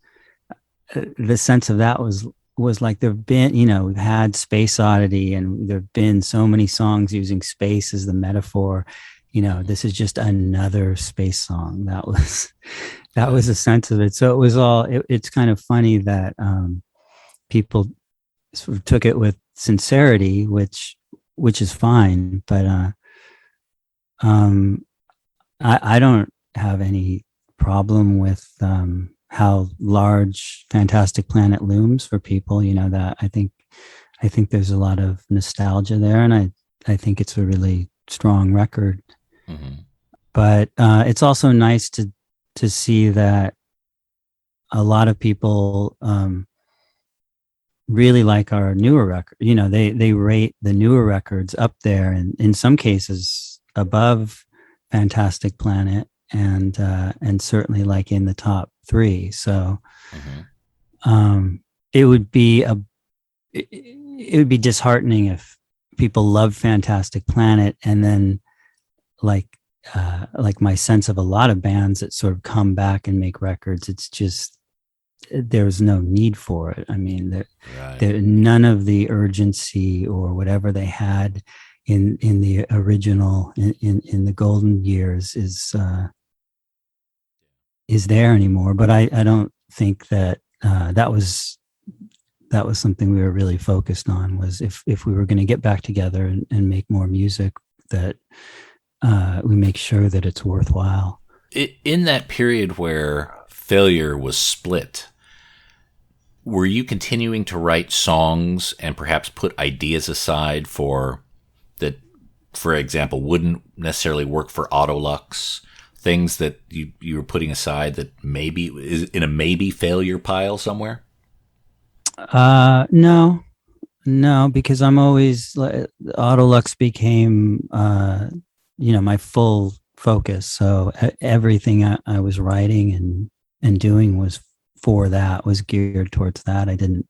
Speaker 2: the sense of that was was like there've been, we've had Space Oddity, and there've been so many songs using space as the metaphor. This is just another space song. That was a sense of it. So it was all. It's kind of funny that people sort of took it with sincerity, which is fine. But I don't have any problem with how large Fantastic Planet looms for people. That I think there's a lot of nostalgia there, and I think it's a really strong record. Mm-hmm. But it's also nice to see that a lot of people really like our newer record. They rate the newer records up there, and in some cases above Fantastic Planet, and certainly like in the top 3. So it would be disheartening if people love Fantastic Planet, and then like my sense of a lot of bands that sort of come back and make records, it's just there's no need for it. I mean, there none of the urgency or whatever they had in the original in the golden years is there anymore. But I don't think that that was something we were really focused on, was if we were going to get back together and make more music, that we make sure that it's worthwhile.
Speaker 1: In that period where Failure was split, were you continuing to write songs and perhaps put ideas aside that, for example, wouldn't necessarily work for Autolux? Things that you were putting aside that maybe is in a maybe failure pile somewhere?
Speaker 2: No, because I'm always Autolux became my full focus. So everything I was writing and doing was geared towards that. I didn't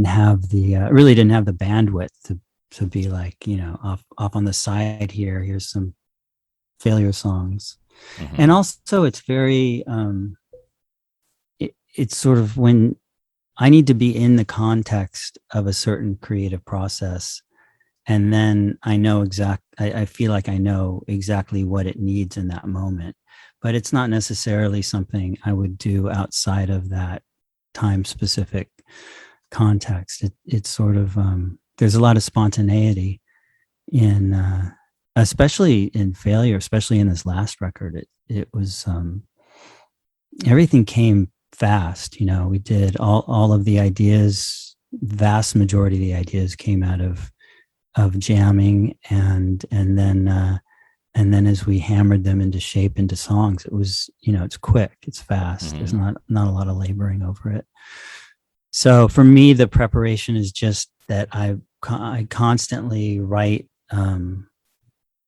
Speaker 2: have really didn't have the bandwidth to be like, off on the side here. Here's some Failure songs. Mm-hmm. And also it's very, it's sort of when I need to be in the context of a certain creative process, and then I feel like I know exactly what it needs in that moment, but it's not necessarily something I would do outside of that time specific context. It's sort of, there's a lot of spontaneity in, especially in Failure, especially in this last record. It was, everything came fast. We did all of the ideas, vast majority of the ideas came out of jamming, and then as we hammered them into shape, into songs, it was, it's quick, it's fast. Mm-hmm. There's not a lot of laboring over it. So for me, the preparation is just that I constantly write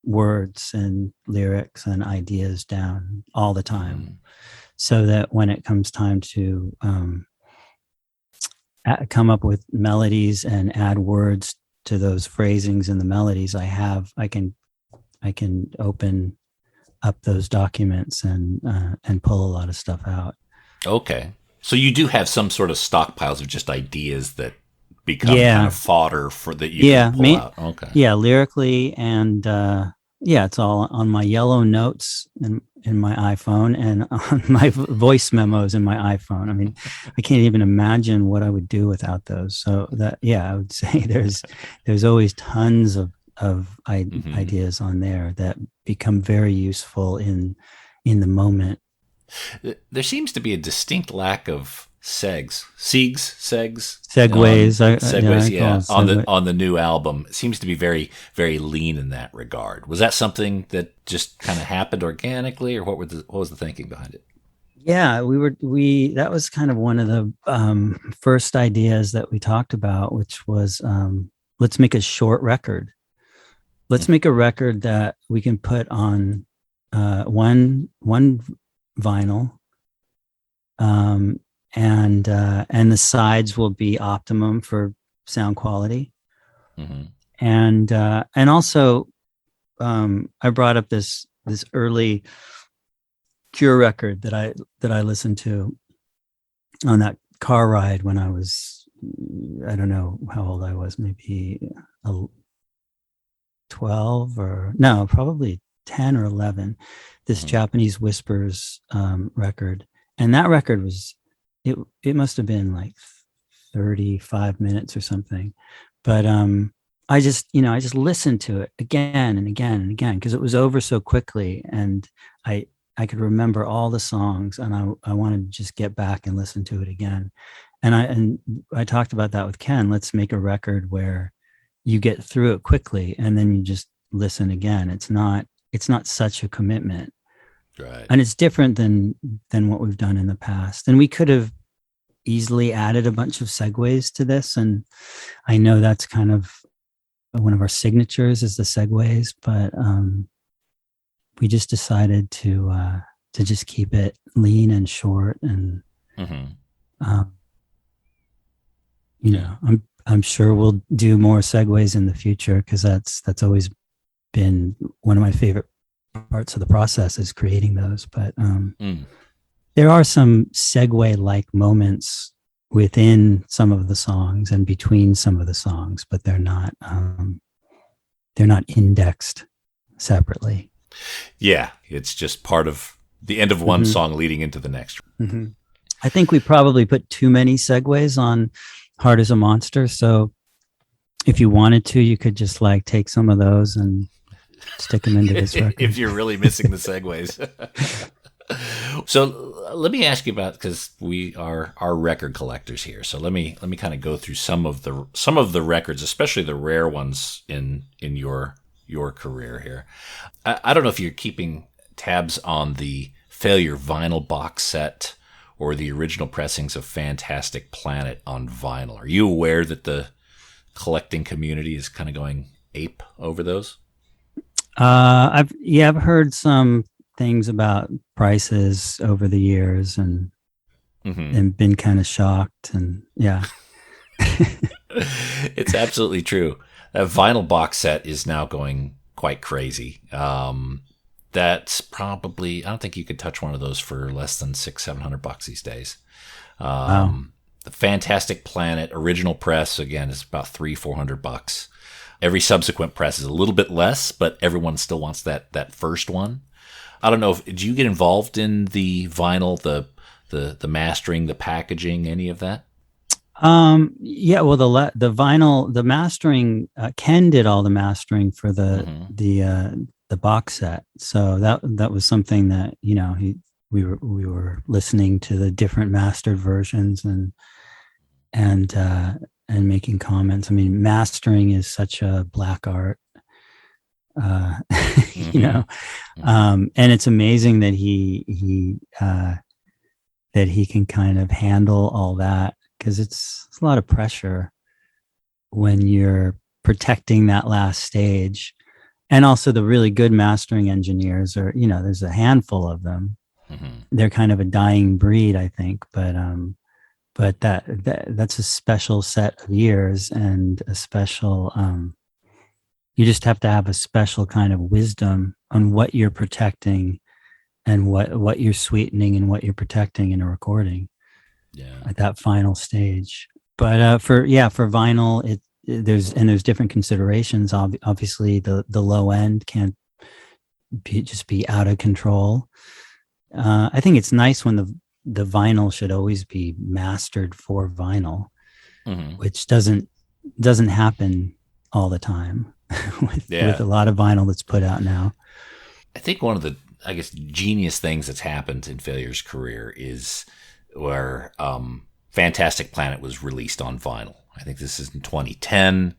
Speaker 2: words and lyrics and ideas down all the time, so that when it comes time to come up with melodies and add words to those phrasings and the melodies, I can open up those documents and pull a lot of stuff out.
Speaker 1: Okay, so you do have some sort of stockpiles of just ideas that become kind of fodder for that you can pull out. Okay.
Speaker 2: Yeah, lyrically, and it's all on my yellow notes in my iPhone, and on my voice memos in my iPhone. I mean, I can't even imagine what I would do without those. So that, I would say there's always tons of ideas on there that become very useful in the moment.
Speaker 1: There seems to be a distinct lack of segues, on the new album. It seems to be very, very lean in that regard. Was that something that just kind of happened organically, or what was the thinking behind it?
Speaker 2: Yeah, that was kind of one of the first ideas that we talked about, which was let's make a short record. Let's make a record that we can put on one vinyl. And the sides will be optimum for sound quality. Mm-hmm. And also, I brought up this early Cure record that I listened to on that car ride when I was I don't know how old I was, maybe 12 or no, probably 10 or 11, this Japanese Whispers record. And that record was, it must have been like 35 minutes or something. But I just listened to it again and again and again because it was over so quickly. And I could remember all the songs, and I wanted to just get back and listen to it again. And I talked about that with Ken. Let's make a record where you get through it quickly and then you just listen again. It's not such a commitment.
Speaker 1: Right.
Speaker 2: And it's different than what we've done in the past. And we could have easily added a bunch of segues to this. And I know that's kind of one of our signatures is the segues, but we just decided to just keep it lean and short. And I'm sure we'll do more segues in the future because that's always been one of my favorite parts of the process is creating those. But there are some segue-like moments within some of the songs and between some of the songs, but they're not indexed separately.
Speaker 1: Yeah, it's just part of the end of one song leading into the next.
Speaker 2: I think we probably put too many segues on Hard as a Monster. So if you wanted to, you could just like take some of those and stick them into this record.
Speaker 1: If you're really missing the segues. So let me ask you about, because we are record collectors here. So let me kind of go through some of the records, especially the rare ones in your career here. I don't know if you're keeping tabs on the Failure vinyl box set or the original pressings of Fantastic Planet on vinyl. Are you aware that the collecting community is kind of going ape over those?
Speaker 2: I've heard some things about prices over the years and been kind of shocked, and yeah.
Speaker 1: It's absolutely true. That vinyl box set is now going quite crazy. That's probably, I don't think you could touch one of those for less than $600-700 these days.
Speaker 2: Wow.
Speaker 1: The Fantastic Planet original press, again, is about $300-400. Every subsequent press is a little bit less, but everyone still wants that first one. I don't know, do you get involved in the vinyl, the mastering, the packaging, any of that?
Speaker 2: Yeah, well, the vinyl, the mastering, Ken did all the mastering for the box set. So that was something that, we were listening to the different mastered versions and making comments. I mean, mastering is such a black art, and it's amazing that he can kind of handle all that, because it's a lot of pressure when you're protecting that last stage. And also the really good mastering engineers are, there's a handful of them. They're kind of a dying breed, I think, but that's a special set of ears and a special, you just have to have a special kind of wisdom on what you're protecting and what you're sweetening and what you're protecting in a recording. Yeah, at that final stage. But for vinyl, there's different considerations. Obviously, the low end can't just be out of control. I think it's nice when the vinyl should always be mastered for vinyl, which doesn't happen all the time with a lot of vinyl that's put out now.
Speaker 1: I think one of the, genius things that's happened in Failure's career is where Fantastic Planet was released on vinyl. I think this is in 2010.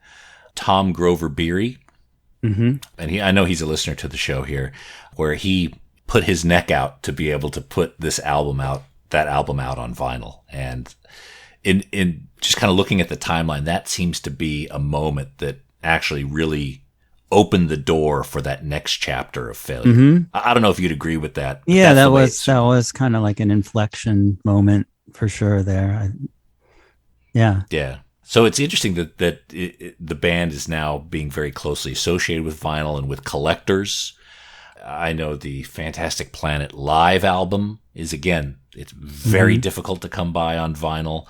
Speaker 1: Tom Grover Beery, and I know he's a listener to the show here, where he put his neck out to be able to put that album out on vinyl. And in just kind of looking at the timeline, that seems to be a moment that actually really opened the door for that next chapter of Failure. I don't know if you'd agree with that.
Speaker 2: Yeah, that was kind of like an inflection moment for sure there. Yeah.
Speaker 1: So it's interesting that the band is now being very closely associated with vinyl and with collectors. I know the Fantastic Planet live album is, again, it's very difficult to come by on vinyl.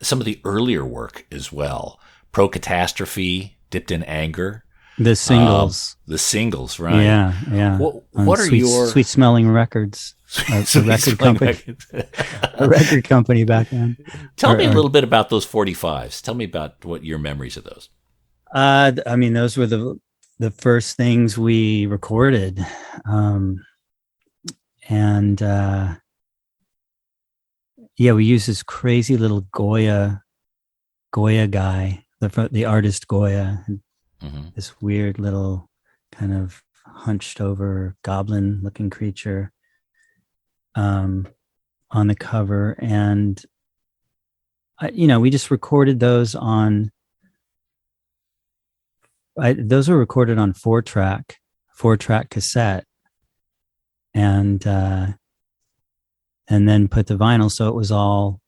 Speaker 1: some of the earlier work as well. Pro Catastrophe, Dipped in Anger.
Speaker 2: The singles.
Speaker 1: Right?
Speaker 2: Yeah.
Speaker 1: What are your
Speaker 2: sweet smelling records? A record company. A record company back then.
Speaker 1: Tell me a little bit about those 45s. Tell me about what your memories of those.
Speaker 2: I mean, those were the first things we recorded, and we used this crazy little Goya guy, the artist Goya. This weird little kind of hunched over goblin looking creature on the cover. And, we just recorded those on, those were recorded on 4-track cassette and then put the vinyl. So it was all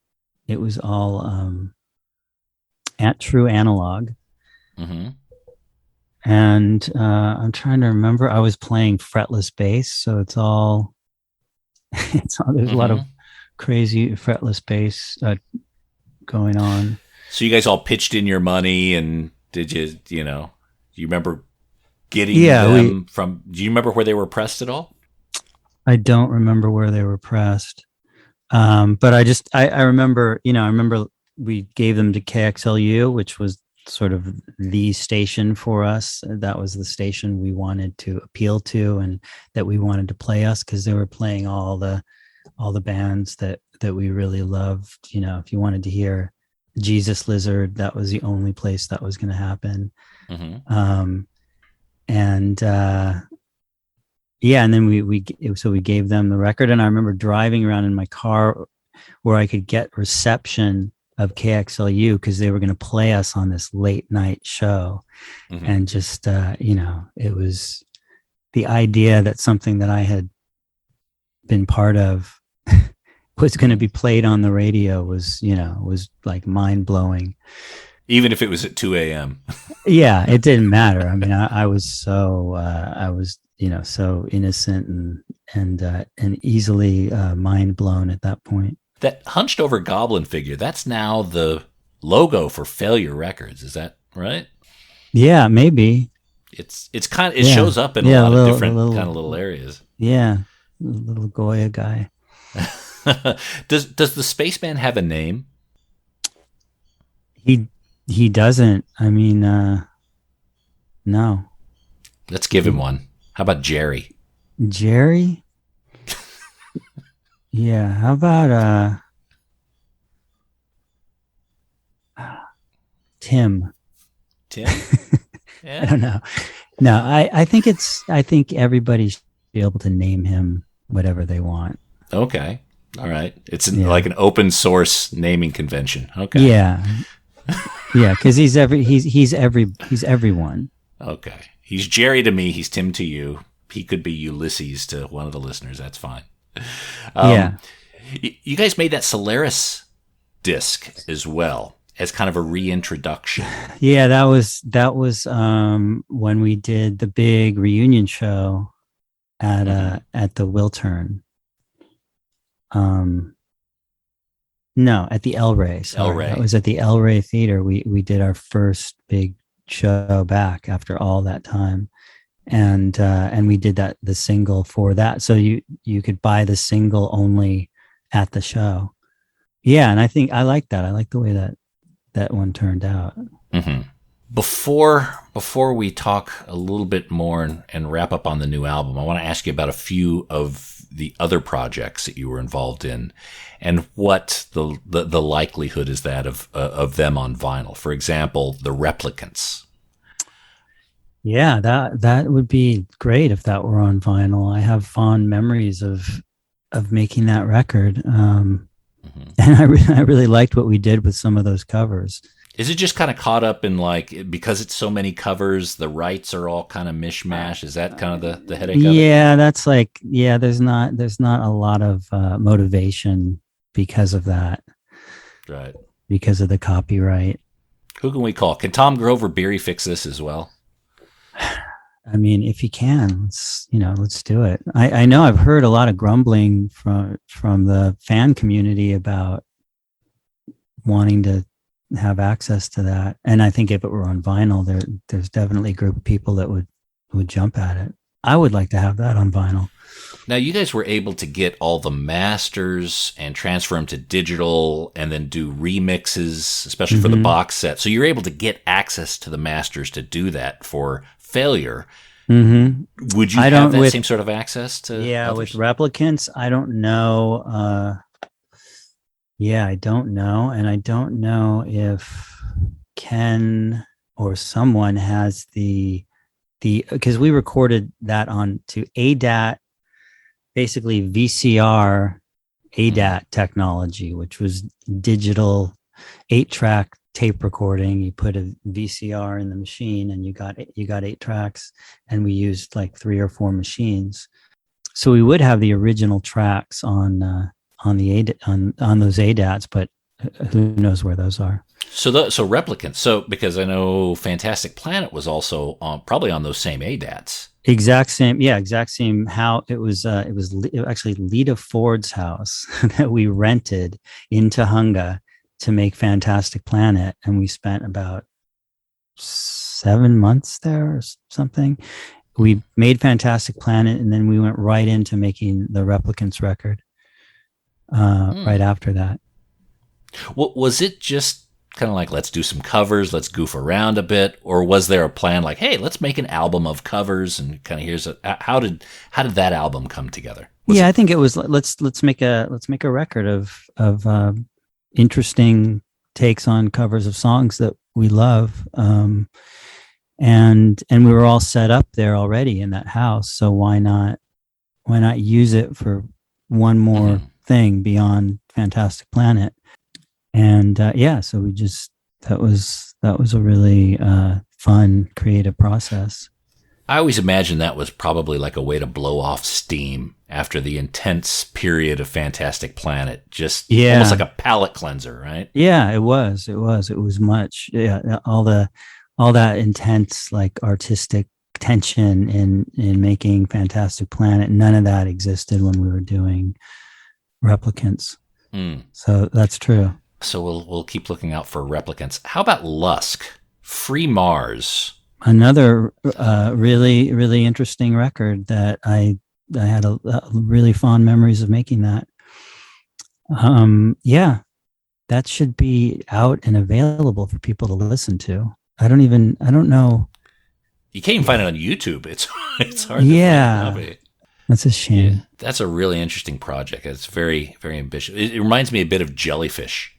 Speaker 2: at true analog. And I'm trying to remember. I was playing fretless bass, so it's all there's a lot of crazy fretless bass going on.
Speaker 1: So you guys all pitched in your money, and did you remember getting them from? Do you remember where they were pressed at all?
Speaker 2: I don't remember where they were pressed, but I remember. I remember we gave them to KXLU, which was sort of the station for us. That was the station we wanted to appeal to, and that we wanted to play us, because they were playing all the bands that we really loved. If you wanted to hear Jesus Lizard, that was the only place that was going to happen. And then we gave them the record, and I remember driving around in my car where I could get reception of KXLU, because they were going to play us on this late night show. And just it was the idea that something that I had been part of was going to be played on the radio was like mind-blowing,
Speaker 1: even if it was at 2 a.m.
Speaker 2: Yeah, it didn't matter. I mean, I was so so innocent and easily mind blown at that point.
Speaker 1: That hunched over goblin figure, that's now the logo for Failure Records. Is that right? Yeah,
Speaker 2: maybe.
Speaker 1: It shows up in a lot of different kind of little areas.
Speaker 2: Yeah, the little Goya guy.
Speaker 1: Does the Spaceman have a name?
Speaker 2: He doesn't. I mean, no.
Speaker 1: Let's give him one. How about Jerry?
Speaker 2: Jerry? Yeah. How about Tim?
Speaker 1: Tim? Yeah.
Speaker 2: I don't know. No, I think everybody should be able to name him whatever they want.
Speaker 1: Okay. All right. It's like an open source naming convention. Okay.
Speaker 2: Yeah. Yeah, because he's everyone.
Speaker 1: Okay. He's Jerry to me. He's Tim to you. He could be Ulysses to one of the listeners. That's fine.
Speaker 2: Yeah.
Speaker 1: You guys made that Solaris disc as well as kind of a reintroduction.
Speaker 2: Yeah, that was when we did the big reunion show at the Wiltern. No, at the El Rey.
Speaker 1: El Rey.
Speaker 2: That was at the El Rey Theater. We did our first big show back after all that time, and we did the single for that. So you could buy the single only at the show. Yeah, and I think I like that. I like the way that one turned out.
Speaker 1: Mm-hmm. Before we talk a little bit more and wrap up on the new album, I want to ask you about a few of the other projects that you were involved in, and what the likelihood is that of them on vinyl. For example, the Replicants.
Speaker 2: Yeah, that would be great if that were on vinyl. I have fond memories of making that record, and I really liked what we did with some of those covers.
Speaker 1: Is it just kind of caught up in, like, because it's so many covers, the rights are all kind of mishmash? Is that kind of the headache of it?
Speaker 2: Yeah, that's like, there's not a lot of motivation because of that.
Speaker 1: Right.
Speaker 2: Because of the copyright.
Speaker 1: Who can we call? Can Tom Grover Beery fix this as well?
Speaker 2: I mean, if he can, let's do it. I know I've heard a lot of grumbling from the fan community about wanting to have access to that. And I think if it were on vinyl, there's definitely a group of people that would jump at it. I would like to have that on vinyl.
Speaker 1: Now, you guys were able to get all the masters and transfer them to digital and then do remixes, especially for the box set. So you're able to get access to the masters to do that for Failure.
Speaker 2: Mm-hmm.
Speaker 1: Would you have that same sort of access to
Speaker 2: others?
Speaker 1: With
Speaker 2: Replicants, I don't know. I don't know. And I don't know if Ken or someone has because we recorded that onto ADAT, basically VCR ADAT technology, which was digital 8-track tape recording. You put a VCR in the machine and you got 8 tracks, and we used like 3 or 4 machines. So we would have the original tracks on those ADATs, but who knows where those are.
Speaker 1: So Replicants. So because I know Fantastic Planet was also probably on those same ADATs.
Speaker 2: Exact same. How it was actually Lita Ford's house that we rented in Tahunga to make Fantastic Planet, and we spent about 7 months there or something. We made Fantastic Planet, and then we went right into making the Replicants record right after that.
Speaker 1: Well, was it just kind of like, let's do some covers, let's goof around a bit, or was there a plan like, hey, let's make an album of covers, and kind of how did that album come together?
Speaker 2: I think it was let's make a record of interesting takes on covers of songs that we love, and we were all set up there already in that house, so why not use it for one more thing beyond Fantastic Planet? And so we just that was a really fun creative process.
Speaker 1: I always imagine that was probably like a way to blow off steam after the intense period of Fantastic Planet. Just almost like a palate cleanser, right?
Speaker 2: Yeah, it was much. Yeah, all that intense like artistic tension in making Fantastic Planet. None of that existed when we were doing Replicants. So that's true.
Speaker 1: So we'll keep looking out for Replicants. How about Lusk? Free Mars.
Speaker 2: Another really, really interesting record that I had a really fond memories of making that. That should be out and available for people to listen to. I don't know.
Speaker 1: You can't even find it on YouTube. It's hard to find.
Speaker 2: That's a shame.
Speaker 1: Yeah, that's a really interesting project. It's very, very ambitious. It reminds me a bit of Jellyfish.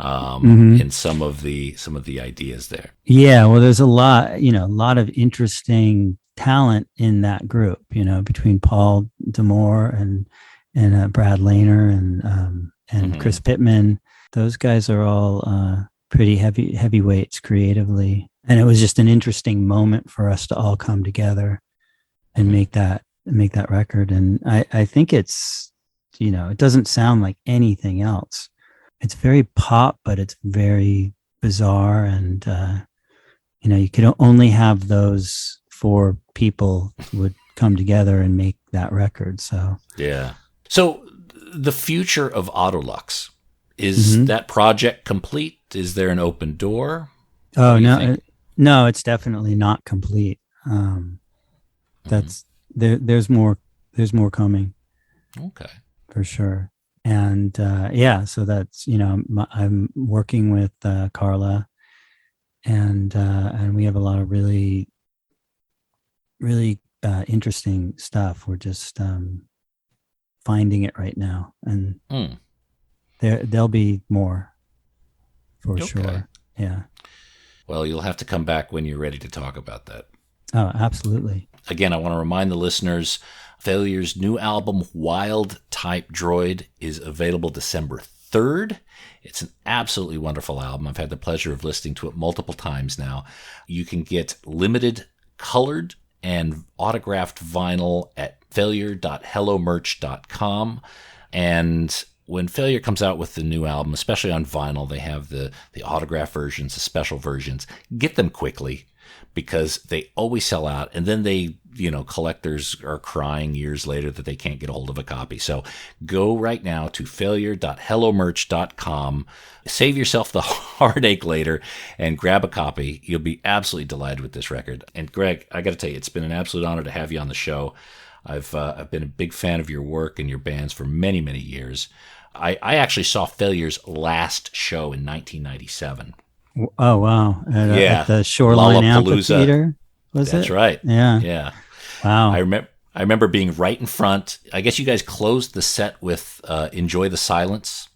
Speaker 1: In some of the ideas there. Yeah,
Speaker 2: well, there's a lot of interesting talent in that group, between Paul Damore and Brad Lehner and Chris Pittman. Those guys are all pretty heavyweights creatively. And it was just an interesting moment for us to all come together and make that record. And I think it's, it doesn't sound like anything else. It's very pop, but it's very bizarre. And, you could only have those 4 people would come together and make that record. So,
Speaker 1: yeah. So the future of Autolux, is that project complete? Is there an open door?
Speaker 2: Oh, no, it's definitely not complete. That's there's more coming. Okay. For sure. And so that's I'm working with Carla, and we have a lot of really, really interesting stuff. We're just finding it right now, and there'll be more for sure. Yeah.
Speaker 1: Well, you'll have to come back when you're ready to talk about that.
Speaker 2: Oh, absolutely.
Speaker 1: Again, I want to remind the listeners, Failure's new album, Wild Type Droid, is available December 3rd. It's an absolutely wonderful album. I've had the pleasure of listening to it multiple times now. You can get limited colored and autographed vinyl at failure.hellomerch.com. And when Failure comes out with the new album, especially on vinyl, they have the autograph versions, the special versions. Get them quickly. because they always sell out. And then collectors are crying years later that they can't get a hold of a copy. So go right now to failure.hellomerch.com. Save yourself the heartache later and grab a copy. You'll be absolutely delighted with this record. And Greg, I got to tell you, it's been an absolute honor to have you on the show. I've been a big fan of your work and your bands for many, many years. I actually saw Failure's last show in 1997.
Speaker 2: Oh, wow. At the Shoreline Amphitheater, was it?
Speaker 1: That's right.
Speaker 2: Yeah. Wow.
Speaker 1: I remember being right in front. I guess you guys closed the set with Enjoy the Silence.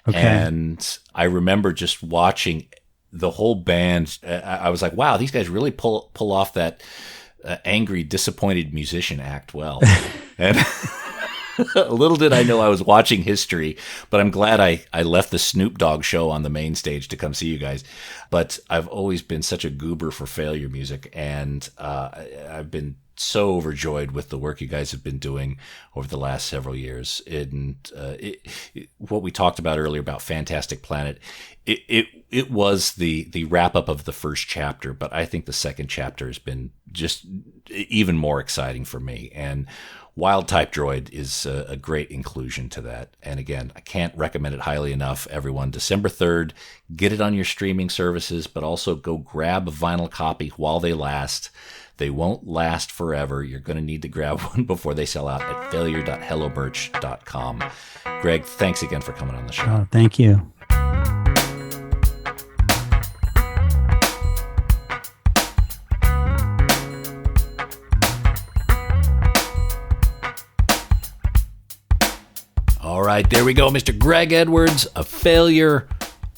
Speaker 1: Okay. And I remember just watching the whole band. I was like, wow, these guys really pull off that angry, disappointed musician act well. And little did I know I was watching history, but I'm glad I left the Snoop Dogg show on the main stage to come see you guys. But I've always been such a goober for Failure music, and I've been so overjoyed with the work you guys have been doing over the last several years. And what we talked about earlier about Fantastic Planet, it was the wrap up of the first chapter, but I think the second chapter has been just even more exciting for me. And Wild Type Droid is a great inclusion to that. And again, I can't recommend it highly enough. Everyone, December 3rd, get it on your streaming services, but also go grab a vinyl copy while they last. They won't last forever. You're going to need to grab one before they sell out at failure.hellomerch.com. Greg, thanks again for coming on the show.
Speaker 2: Oh, thank you.
Speaker 1: All right, there we go. Mr. Greg Edwards of Failure,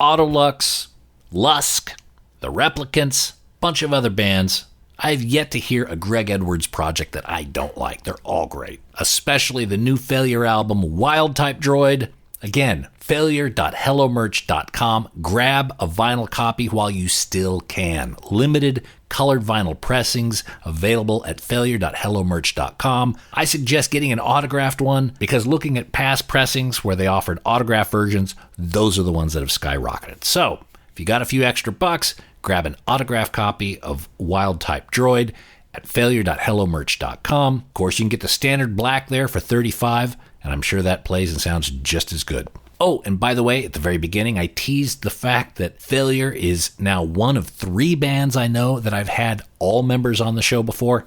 Speaker 1: Autolux, Lusk, The Replicants, bunch of other bands. I've yet to hear a Greg Edwards project that I don't like. They're all great, especially the new Failure album, Wild Type Droid. Again, failure.hellomerch.com. Grab a vinyl copy while you still can. Limited colored vinyl pressings available at failure.hellomerch.com. I suggest getting an autographed one because looking at past pressings where they offered autographed versions, those are the ones that have skyrocketed. So if you got a few extra bucks, grab an autographed copy of Wild Type Droid at failure.hellomerch.com. Of course, you can get the standard black there for $35, and I'm sure that plays and sounds just as good. Oh, and by the way, at the very beginning, I teased the fact that Failure is now one of 3 bands I know that I've had all members on the show before.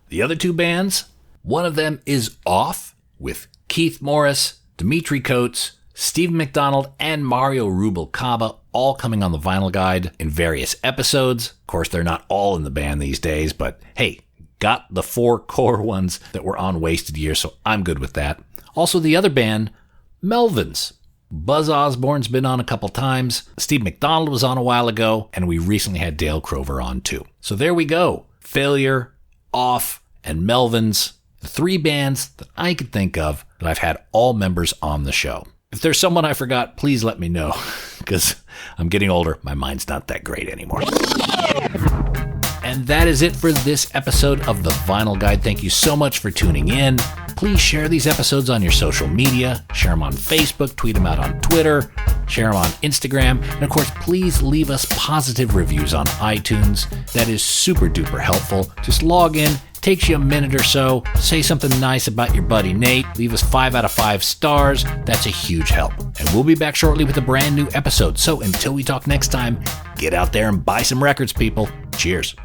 Speaker 1: The other 2 bands, one of them is off with Keith Morris, Dimitri Coates, Stephen McDonald, and Mario Rubalcaba, all coming on the Vinyl Guide in various episodes. Of course, they're not all in the band these days, but hey, got the 4 core ones that were on Wasted Years, so I'm good with that. Also, the other band, Melvins. Buzz Osborne's been on a couple times, Steve McDonald was on a while ago, and we recently had Dale Crover on too. So there we go. Failure, Off, and Melvins, the 3 bands that I could think of that I've had all members on the show. If there's someone I forgot, please let me know, because I'm getting older. My mind's not that great anymore. And that is it for this episode of The Vinyl Guide. Thank you so much for tuning in. Please share these episodes on your social media. Share them on Facebook, tweet them out on Twitter, share them on Instagram. And of course, please leave us positive reviews on iTunes. That is super duper helpful. Just log in. Takes you a minute or so. Say something nice about your buddy Nate. Leave us 5 out of 5 stars. That's a huge help. And we'll be back shortly with a brand new episode. So until we talk next time, get out there and buy some records, people. Cheers.